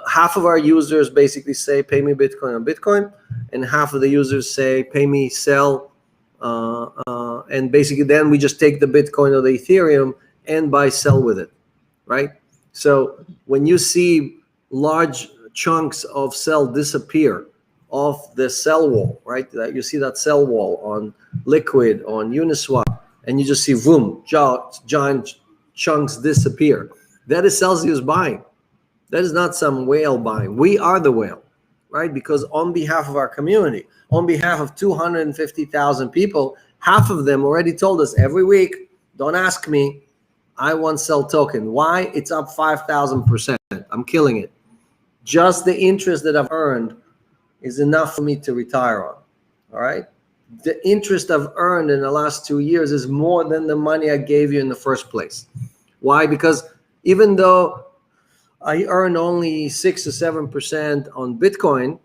half of our users basically say, pay me Bitcoin on Bitcoin, and half of the users say, pay me sell. And basically then we just take the Bitcoin or the Ethereum and buy sell with it, right? So when you see large chunks of sell disappear off the sell wall, right? You see that sell wall on Liquid, on Uniswap, and you just see boom, giant chunks disappear. That is Celsius buying. That is not some whale buying. We are the whale, right? Because on behalf of our community, on behalf of 250,000 people, half of them already told us every week, don't ask me, I want sell token. Why? It's up 5,000%. I'm killing it. Just the interest that I've earned is enough for me to retire on, all right? The interest I've earned in the last 2 years is more than the money I gave you in the first place. Why? Because even though I earned only 6 or 7% on Bitcoin,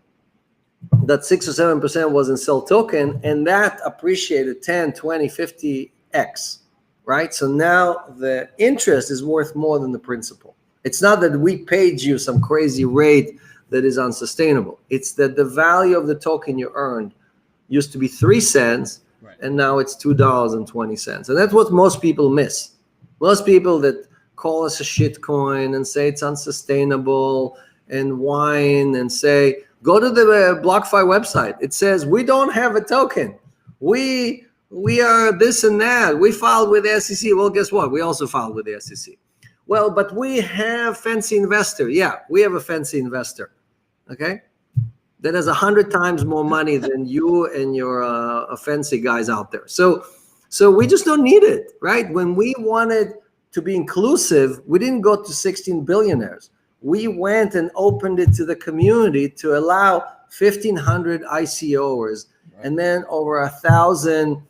that 6 or 7% was in sell token, and that appreciated 10, 20, 50x, right? So now the interest is worth more than the principal. It's not that we paid you some crazy rate that is unsustainable. It's that the value of the token you earned used to be 3 cents, right, and now it's $2.20. And that's what most people miss. Most people that call us a shit coin and say it's unsustainable and whine and say, go to the BlockFi website. It says, we don't have a token. We are this and that. We filed with the SEC. Well, guess what? We also filed with the SEC. Well, but we have fancy investor. Yeah, we have a fancy investor, okay? That has 100 times more money than you and your fancy guys out there. So we just don't need it, right? When we wanted to be inclusive, we didn't go to 16 billionaires. We went and opened it to the community to allow 1,500 ICOers, right, and then over 1,000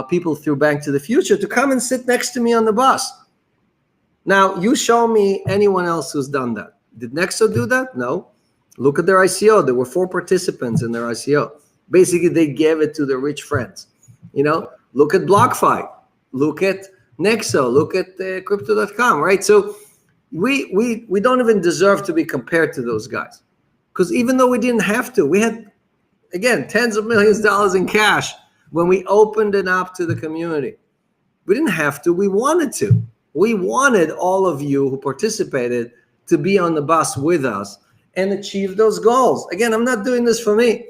people through Bank to the Future to come and sit next to me on the bus. Now, you show me anyone else who's done that. Did Nexo do that? No. Look at their ICO. There were 4 participants in their ICO. Basically, they gave it to their rich friends. You know, look at BlockFi. Look at Nexo. Look at Crypto.com, right? So we don't even deserve to be compared to those guys. Because even though we didn't have to, we had, again, tens of millions of dollars in cash when we opened it up to the community. We didn't have to. We wanted to. We wanted all of you who participated to be on the bus with us and achieve those goals. Again, I'm not doing this for me,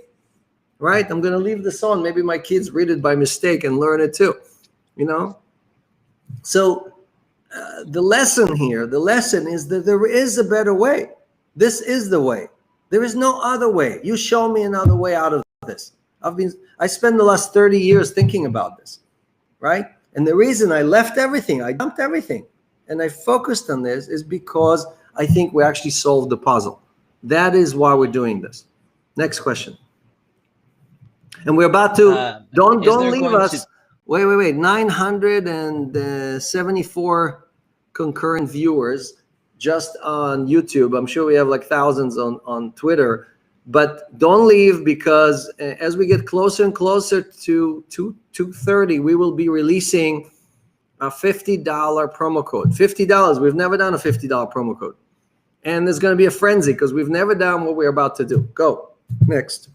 right? I'm going to leave this on. Maybe my kids read it by mistake and learn it too, you know? So the lesson here, the lesson is that there is a better way. This is the way. There is no other way. You show me another way out of this. I spent the last 30 years thinking about this, right? And the reason I left everything, I dumped everything, and I focused on this is because I think we actually solved the puzzle. That is why we're doing this. Next question. And we're about to, don't leave us. Wait. 974 concurrent viewers just on YouTube. I'm sure we have like thousands on Twitter. But don't leave, because as we get closer and closer to 2:30, we will be releasing a $50 promo code. $50. We've never done a $50 promo code. And there's going to be a frenzy because we've never done what we're about to do. Go. Next.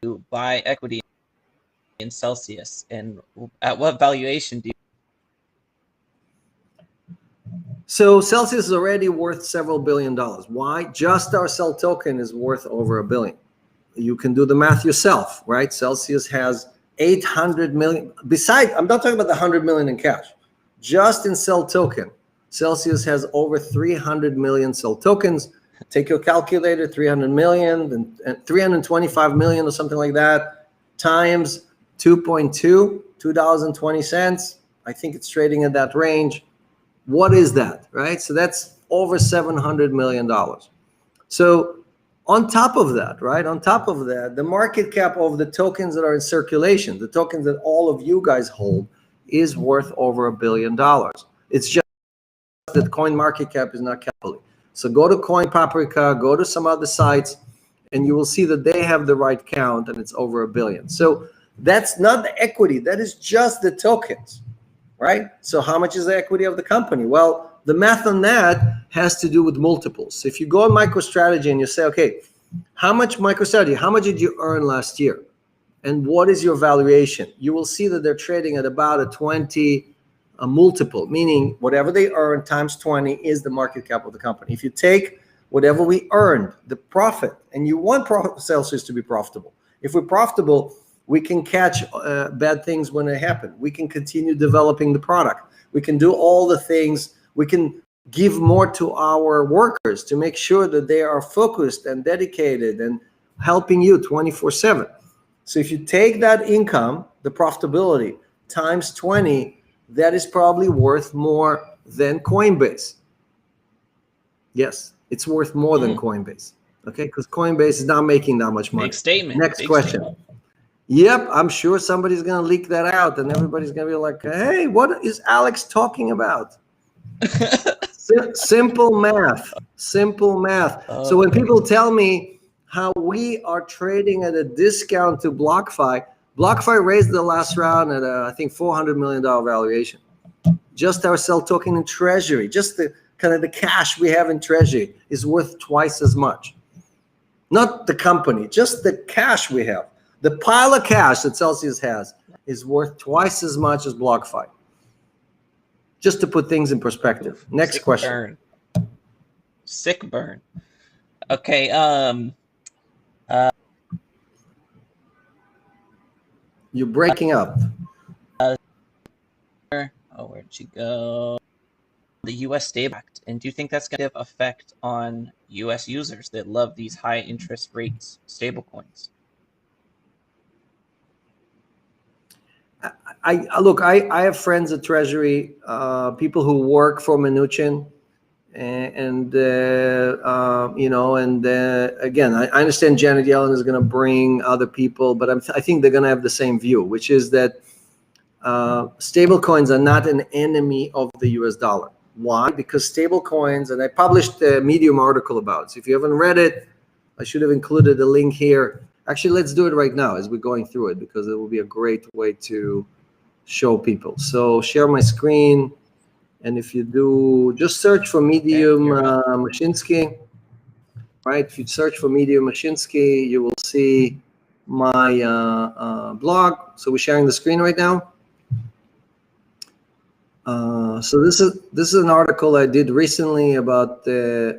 To buy equity in Celsius, and at what valuation do you? So Celsius is already worth several $1 billion. Why? Just our sell token is worth over $1 billion. you can do the math yourself, right? Celsius has 800 million. Besides, I'm not talking about the 100 million in cash. Just in cell token, Celsius has over 300 million cell tokens. Take your calculator, 300 million and 325 million or something like that, times 2.2, $2.20. I think it's trading at that range. What is that, right? So that's over $700 million. So on top of that, right, on top of that, the market cap of the tokens that are in circulation, the tokens that all of you guys hold, is worth over $1 billion. It's just that coin market cap is not capitally. So go to Coin Paprika, go to some other sites, and you will see that they have the right count, and it's over $1 billion. So that's not the equity. That is just the tokens, right? So how much is the equity of the company? Well, the math on that has to do with multiples. So if you go on MicroStrategy and you say, okay, how much MicroStrategy, how much did you earn last year? And what is your valuation? You will see that they're trading at about a 20 multiple, meaning whatever they earn times 20 is the market cap of the company. If you take whatever we earned, the profit, and you want Celsius to be profitable. If we're profitable, we can catch bad things when they happen. We can continue developing the product. We can do all the things. We can give more to our workers to make sure that they are focused and dedicated and helping you 24/7. So if you take that income, the profitability, times 20, that is probably worth more than Coinbase. Yes, it's worth more than Coinbase. Okay, because Coinbase is not making that much money. Big statement. Next Big question. Statement. Yep, I'm sure somebody's going to leak that out and everybody's going to be like, hey, what is Alex talking about? Simple math. Simple math. So when people tell me how we are trading at a discount to BlockFi, BlockFi raised the last round at I think $400 million valuation. Just our cell token in treasury, just the kind of the cash we have in treasury is worth twice as much. Not the company, just the cash we have. The pile of cash that Celsius has is worth twice as much as BlockFi. Just to put things in perspective. Next Sick question. Burn. Sick burn. Okay. You're breaking up. Oh, where'd she go? The U.S. Stable Act, and do you think that's going to have effect on U.S. users that love these high interest rates stablecoins? I have friends at Treasury, people who work for Mnuchin, and again, I understand Janet Yellen is going to bring other people, but I think they're going to have the same view, which is that stable coins are not an enemy of the US dollar. Why? Because stable coins, and I published a Medium article about it. So if you haven't read it, I should have included a link here. Actually, let's do it right now as we're going through it, because it will be a great way to show people. So share my screen. And if you do, just search for Medium Mashinsky, right? If you search for Medium Mashinsky, you will see my blog. So we're sharing the screen right now. So this is an article I did recently about the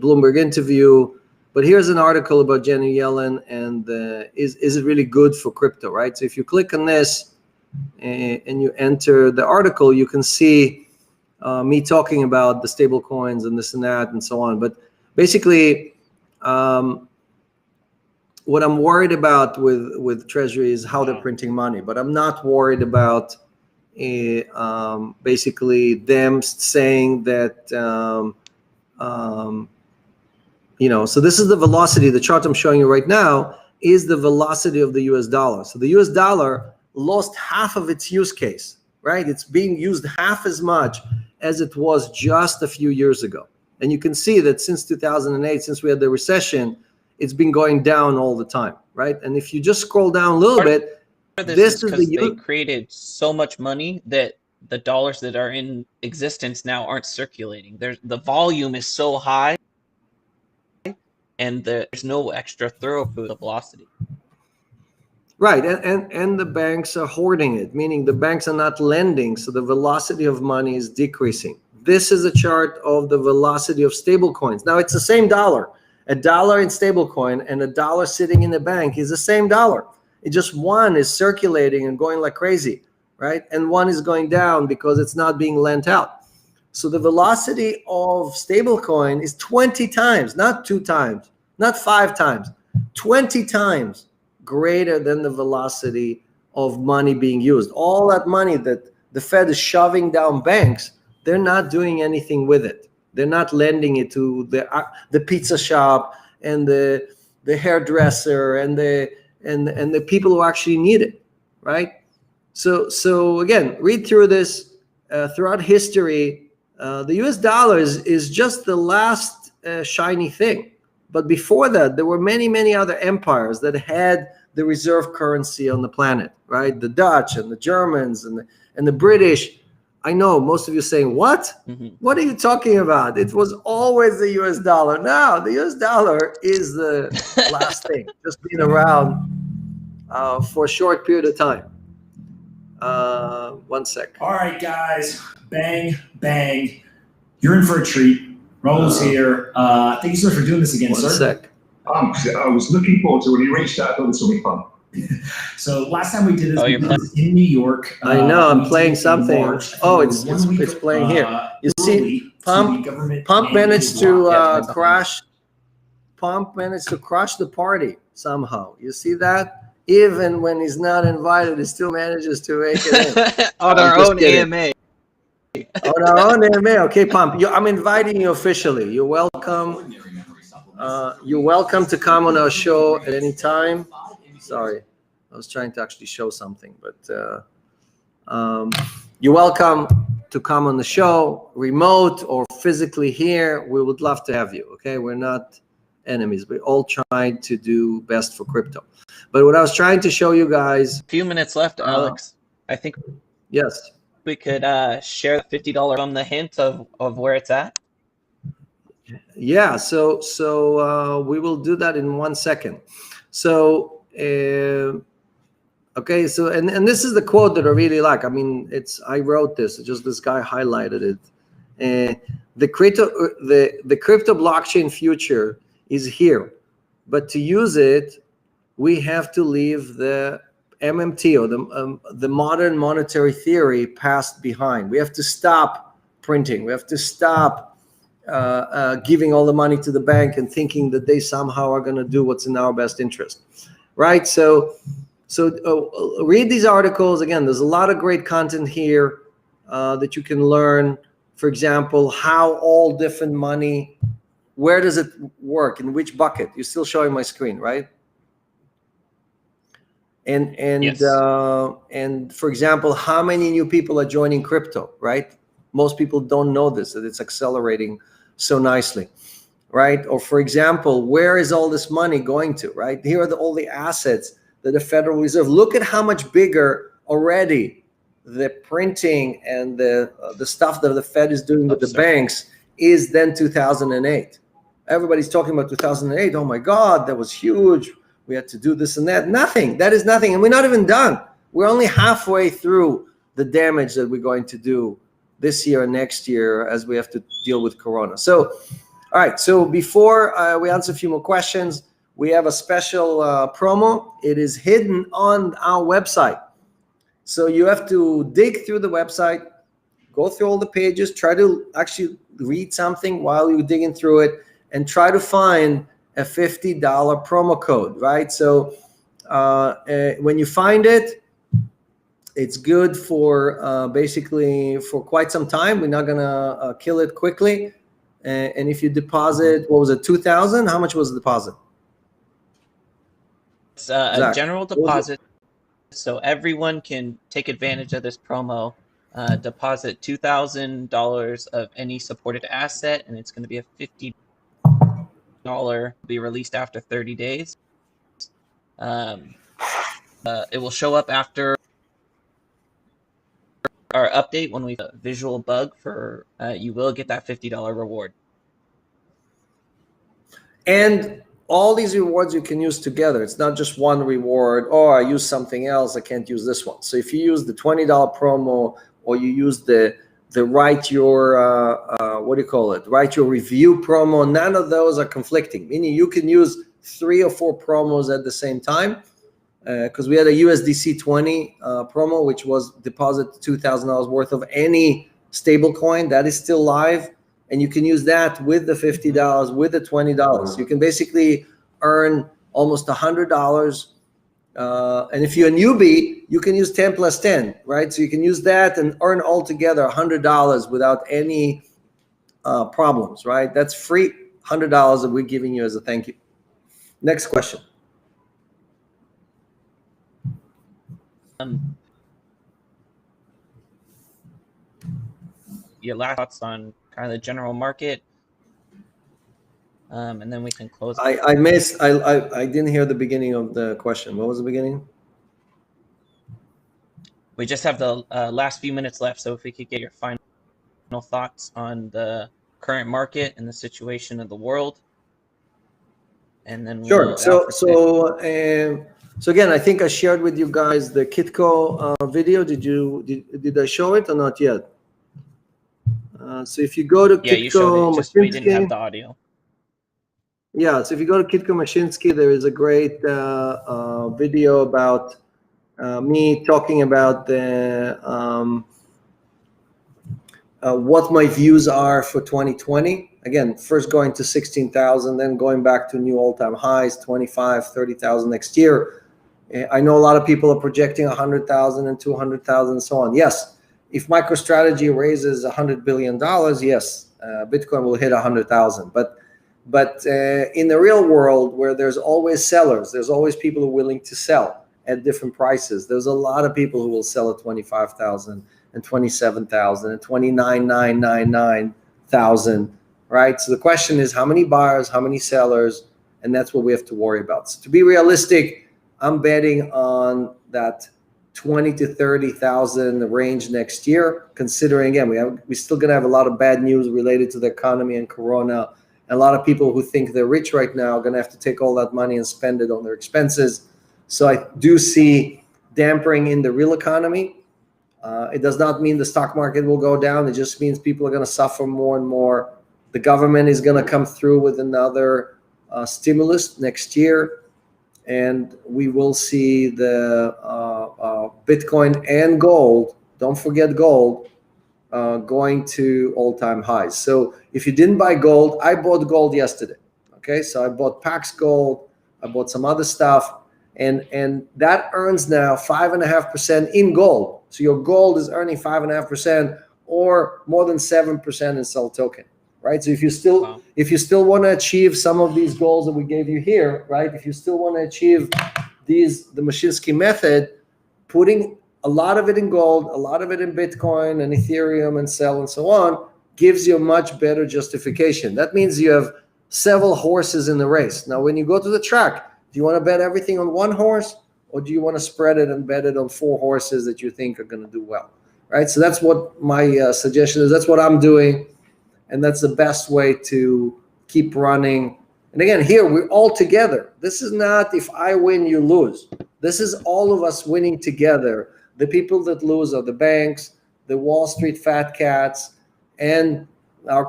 Bloomberg interview. But here's an article about Janet Yellen and is it really good for crypto, right? So if you click on this and you enter the article, you can see me talking about the stable coins and this and that and so on. But basically, what I'm worried about with Treasury is how they're printing money. But I'm not worried about basically them saying that, so this is the velocity. The chart I'm showing you right now is the velocity of the US dollar. So the US dollar lost half of its use case, right? It's being used half as much as it was just a few years ago. And you can see that since 2008, since we had the recession, it's been going down all the time, right? And if you just scroll down a little bit, this is because they created so much money that the dollars that are in existence now aren't circulating. The volume is so high, and there's no extra throughput of velocity. Right, and the banks are hoarding it, meaning the banks are not lending, so the velocity of money is decreasing. This is a chart of the velocity of stable coins. Now, it's the same dollar. A dollar in stablecoin and a dollar sitting in the bank is the same dollar. It just one is circulating and going like crazy, right? And one is going down because it's not being lent out. So the velocity of stablecoin is 20 times, not 2 times, not 5 times, 20 times greater than the velocity of money being used. All that money that the Fed is shoving down banks, they're not doing anything with it. They're not lending it to the pizza shop and the hairdresser and the people who actually need it, right? So again, read through this. Throughout history, the US dollar is just the last shiny thing. But before that, there were many, many other empires that had the reserve currency on the planet, right? The Dutch and the Germans and the British. I know most of you saying, what? What are you talking about? It was always the US dollar. No, the US dollar is the last thing, just been around for a short period of time. 1 sec. All right, guys, bang, bang. You're in for a treat. Raul's here. Thank you so much for doing this again, sir. 1 sec. I was looking forward to when you reached out. I thought this would be fun. So last time we did this, we did this in New York. I know, I'm we playing did it in something. March. Oh, It it's was 1 week, playing here. You early see, to the Pump government managed to mandated lockdown. crash. Pump managed to crush the party somehow. You see that? Even when he's not invited, he still manages to make it in. On I'm our just own kidding. AMA. On our own AMA. Okay, Pump. I'm inviting you officially. You're welcome. You're welcome to come on our show at any time. Sorry, I was trying to actually show something, but you're welcome to come on the show, remote or physically here. We would love to have you. Okay, we're not enemies. We're all trying to do best for crypto. But what I was trying to show you guys. A few minutes left, Alex. I think Yes. we could share the $50 from the hint of where it's at. Yeah, so we will do that in 1 second. So okay, so and this is the quote that I really like. I mean, I wrote this. Just this guy highlighted it. The crypto blockchain future is here, but to use it, we have to leave the MMT or the modern monetary theory past behind. We have to stop printing. We have to stop giving all the money to the bank and thinking that they somehow are going to do what's in our best interest, right? So read these articles. Again, there's a lot of great content here that you can learn. For example, how all different money, where does it work, in which bucket? You're still showing my screen, right? And Yes. And for example, how many new people are joining crypto, right? Most people don't know this, that it's accelerating so nicely, right? Or for example, where is all this money going to, right? Here are all the assets that the Federal Reserve, look at how much bigger already the printing and the stuff that the Fed is doing with the banks is than 2008. Everybody's talking about 2008. Oh my God, that was huge. We had to do this and that. Nothing. That is nothing. And we're not even done. We're only halfway through the damage that we're going to do this year and next year as we have to deal with Corona. So, all right. So before we answer a few more questions, we have a special promo. It is hidden on our website. So you have to dig through the website, go through all the pages, try to actually read something while you're digging through it, and try to find a $50 promo code, right? So when you find it, it's good for basically for quite some time. We're not gonna kill it quickly. And if you deposit, what was it, 2,000? How much was the deposit? It's a general deposit, so everyone can take advantage of this promo. Deposit $2,000 of any supported asset, and it's going to be a $50 be released after 30 days. It will show up after our update when we visual bug for you will get that $50 reward. And all these rewards you can use together. It's not just one reward. Oh, I use something else, I can't use this one. So if you use the $20 promo, or you use the the write your what do you call it? Write your review promo. None of those are conflicting. Meaning you can use 3 or 4 promos at the same time. Because we had a USDC 20 promo, which was deposit $2,000 worth of any stable coin that is still live, and you can use that with the $50, with the $20. You can basically earn almost $100. And if you're a newbie, you can use 10 plus 10, right? So you can use that and earn altogether $100 without any problems, right? That's free $100 that we're giving you as a thank you. Next question. Your last thoughts on kind of the general market, and then we can close. I missed. I didn't hear the beginning of the question. What was the beginning? We just have the last few minutes left, so if we could get your final thoughts on the current market and the situation of the world, and then sure. So again, I think I shared with you guys the Kitco video. Did I show it or not yet? So if you go to you showed it, just we didn't have the audio. Yeah, so if you go to Kitco Mashinsky, there is a great video about me talking about the what my views are for 2020. Again, first going to 16,000, then going back to new all-time highs, 25, 30,000 next year. I know a lot of people are projecting 100,000 and 200,000 and so on. Yes, if MicroStrategy raises $100 billion, yes, Bitcoin will hit 100,000. But in the real world, where there's always sellers, there's always people who are willing to sell at different prices. There's a lot of people who will sell at 25,000 and 27,000 and 29,999,000, right? So the question is, how many buyers, how many sellers, and that's what we have to worry about. So to be realistic, I'm betting on that 20 to 30,000 range next year, considering, again, we're still going to have a lot of bad news related to the economy and Corona. And a lot of people who think they're rich right now are going to have to take all that money and spend it on their expenses. So I do see dampering in the real economy. It does not mean the stock market will go down. It just means people are going to suffer more and more. The government is going to come through with another stimulus next year. And we will see the Bitcoin and gold, don't forget gold, going to all-time highs. So if you didn't buy gold, I bought gold yesterday. Okay, so I bought Pax Gold, I bought some other stuff, and that earns now 5.5% in gold. So your gold is earning 5.5% or more than 7% in Sol Token. Right, so if you still want to achieve some of these goals that we gave you here, right? If you still want to achieve the Mashinsky method, putting a lot of it in gold, a lot of it in Bitcoin and Ethereum and Cell and so on, gives you a much better justification. That means you have several horses in the race. Now, when you go to the track, do you want to bet everything on one horse, or do you want to spread it and bet it on 4 horses that you think are going to do well? Right, so that's what my suggestion is. That's what I'm doing. And that's the best way to keep running. And again, here we're all together. This is not if I win, you lose. This is all of us winning together. The people that lose are the banks, the Wall Street fat cats, and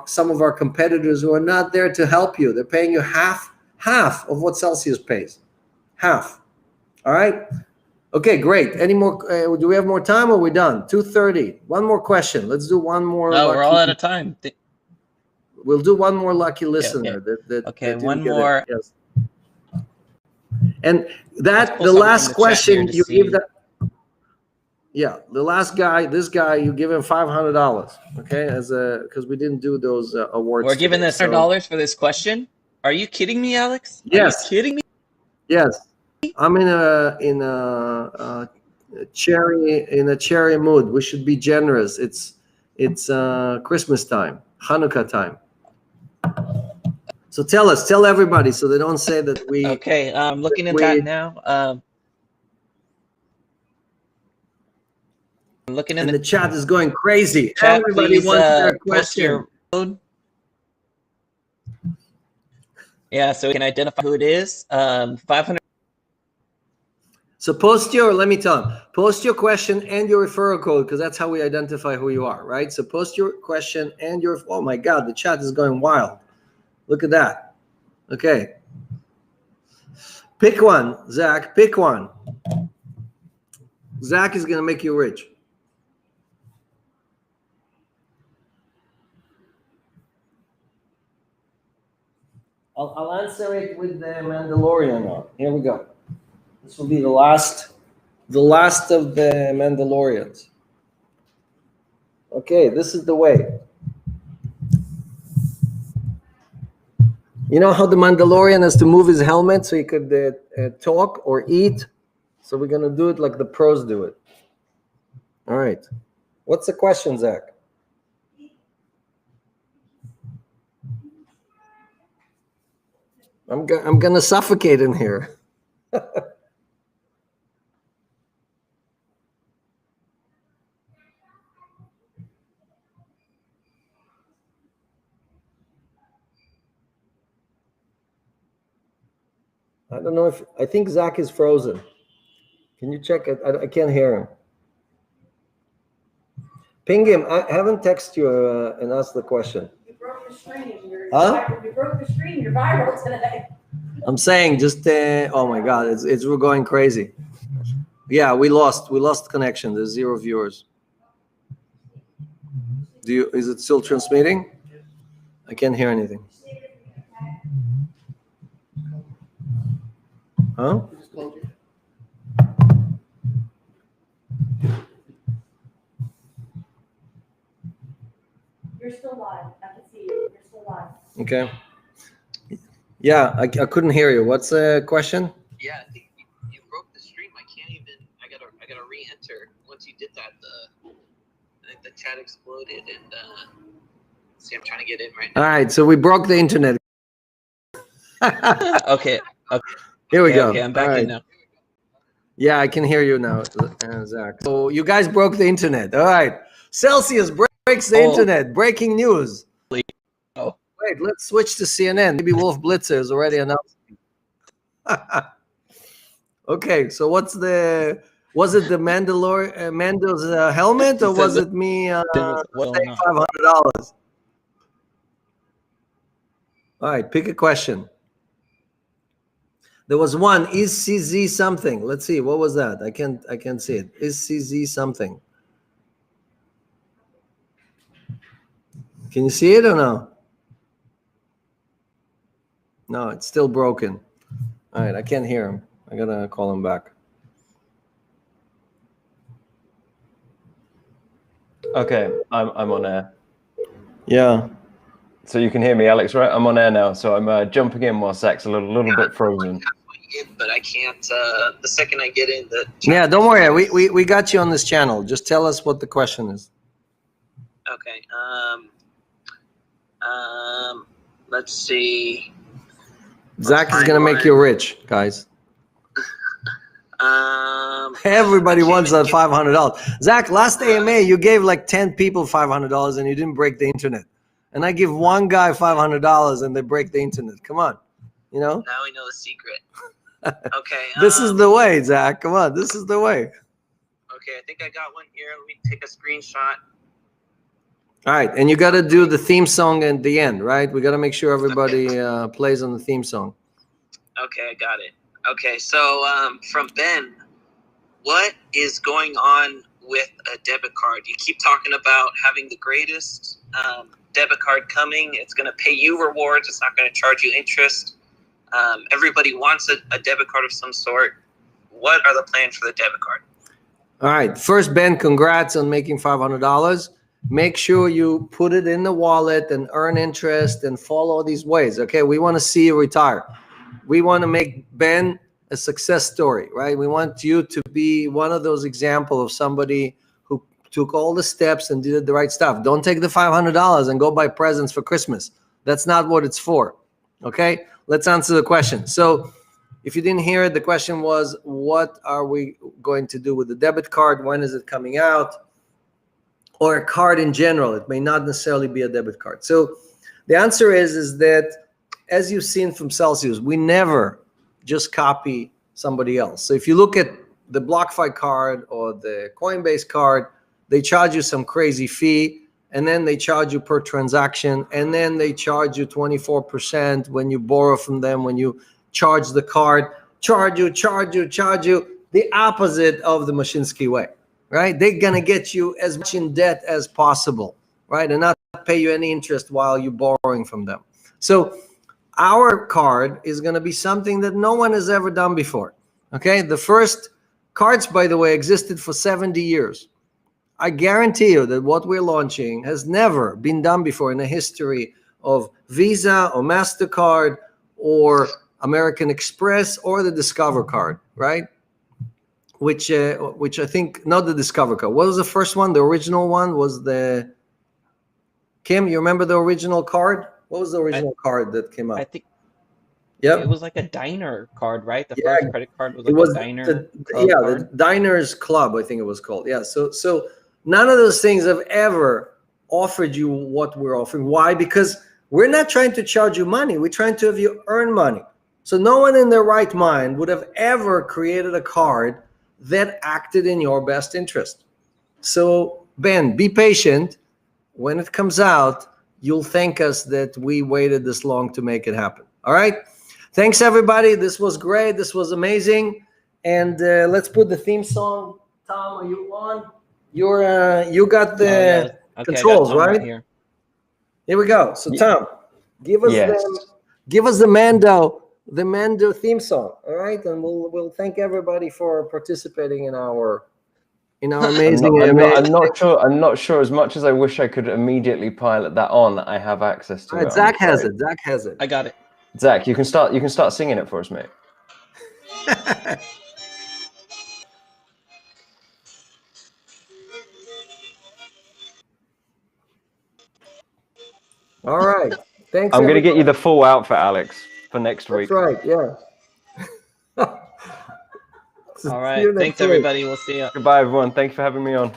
some of our competitors who are not there to help you. They're paying you half of what Celsius pays. Half. All right? Okay, great. Any more? Do we have more time, or are we done? 2:30. One more question. Let's do one more. No, we're all out of time. We'll do one more lucky listener. Okay, one more. Yes. And that the last question you give that. Yeah, the last guy, this guy, you give him $500. Okay, because we didn't do those awards. We're giving this $100 for this question. Are you kidding me, Alex? Yes. Are you kidding me? Yes. I'm in a cherry mood. We should be generous. It's Christmas time, Hanukkah time. So tell everybody, so they don't say that we. Okay, I'm looking at that now. I'm looking at the chat is going crazy. Chat, Everybody please, wants their question. Yeah, so we can identify who it is. 500. So post your, let me tell them, post your question and your referral code, because that's how we identify who you are, right? So post your question and your, oh my God, the chat is going wild. Look at that. Okay. Pick one, Zach, pick one. Zach is going to make you rich. I'll answer it with the Mandalorian now. Here we go. This will be the last of the Mandalorians. Okay, this is the way. You know how the Mandalorian has to move his helmet so he could talk or eat? So we're going to do it like the pros do it. All right. What's the question, Zach? I'm going to suffocate in here. I don't know if, I think Zach is frozen. Can you check it? I can't hear him. Ping him. I haven't texted you and asked the question. You broke the screen. You broke the screen. You're viral today. I'm saying just, oh my God, we're going crazy. Yeah, we lost connection. There's 0 viewers. Is it still transmitting? I can't hear anything. Huh? You're still live. I can see you. You're still live. Okay. Yeah, I couldn't hear you. What's the question? Yeah, I think you broke the stream. I can't even. I gotta re-enter. Once you did that, I think the chat exploded and. See, I'm trying to get in right now. All right, so we broke the internet. Okay. Here we go. Okay, I'm back in now. Yeah, I can hear you now, Zach. So you guys broke the internet. All right. Celsius breaks the internet. Breaking news. Oh. Wait, let's switch to CNN. Maybe Wolf Blitzer is already announced. Okay, so was it the Mando's helmet, or was it me saying $500? All right, pick a question. There was one, is CZ something? Let's see, what was that? I can't see it. Is CZ something? Can you see it or no? No, it's still broken. All right, I can't hear him. I gotta call him back. Okay, I'm on air. Yeah. So you can hear me, Alex, right? I'm on air now, so I'm jumping in while Zach's a little bit frozen. But I can't. The second I get in, Yeah, don't worry. We got you on this channel. Just tell us what the question is. Okay. Let's see. Zach is gonna make you rich, guys. Everybody wants that $500. Zach, last AMA you gave like 10 people $500 and you didn't break the internet. And I give one guy $500 and they break the internet. Come on, you know. Now we know the secret. Okay. This is the way, Zach. Come on, this is the way. Okay, I think I got one here. Let me take a screenshot. All right, and you got to do the theme song at the end, right? We got to make sure everybody plays on the theme song. Okay, I got it. Okay, so from Ben, what is going on with a debit card? You keep talking about having the greatest debit card coming. It's going to pay you rewards. It's not going to charge you interest. Everybody wants a debit card of some sort. What are the plans for the debit card? All right, first, Ben, congrats on making $500. Make sure you put it in the wallet and earn interest and follow these ways. Okay, we want to see you retire. We want to make Ben a success story, right? We want you to be one of those examples of somebody who took all the steps and did the right stuff. Don't take the $500 and go buy presents for Christmas. That's not what it's for. Okay, let's answer the question. So if you didn't hear it, the question was, what are we going to do with the debit card? When is it coming out? Or a card in general. It may not necessarily be a debit card. So the answer is that, as you've seen from Celsius, we never just copy somebody else. So if you look at the BlockFi card or the Coinbase card, they charge you some crazy fee, and then they charge you per transaction, and then they charge you 24% when you borrow from them, when you charge the card, charge you. The opposite of the Mashinsky way, right? They're gonna get you as much in debt as possible, right? And not pay you any interest while you're borrowing from them. So our card is gonna be something that no one has ever done before, okay? The first cards, by the way, existed for 70 years. I guarantee you that what we're launching has never been done before in the history of Visa or MasterCard or American Express or the Discover card, right? Which I think, not the Discover card. What was the first one? The original one was the, Kim, you remember the original card? What was the original card that came out? I think Yep. it was like a diner card, right? The Yeah, first credit card was It like was a diner club the card. Diners Club, I think it was called. Yeah. So none of those things have ever offered you what we're offering. Why? Because we're not trying to charge you money. We're trying to have you earn money. So no one in their right mind would have ever created a card that acted in your best interest. So Ben, be patient. When it comes out, you'll thank us that we waited this long to make it happen. All right. Thanks, everybody. This was great. This was amazing. And let's put the theme song. Tom, are you on? You got the Okay, I got controls, Tom right? here. Here we go. So Tom, give us the Mando theme song. All right, and we'll thank everybody for participating in our amazing. I'm not sure. As much as I wish I could immediately pilot that on, I have access to it. Zach has it. Zach has it. I got it. Zach, you can start singing it for us, mate. All right. Thanks. I'm going to get you the full outfit, Alex, for next week. That's right. Yeah. All right. Thanks, everybody. We'll see you. Goodbye, everyone. Thank you for having me on.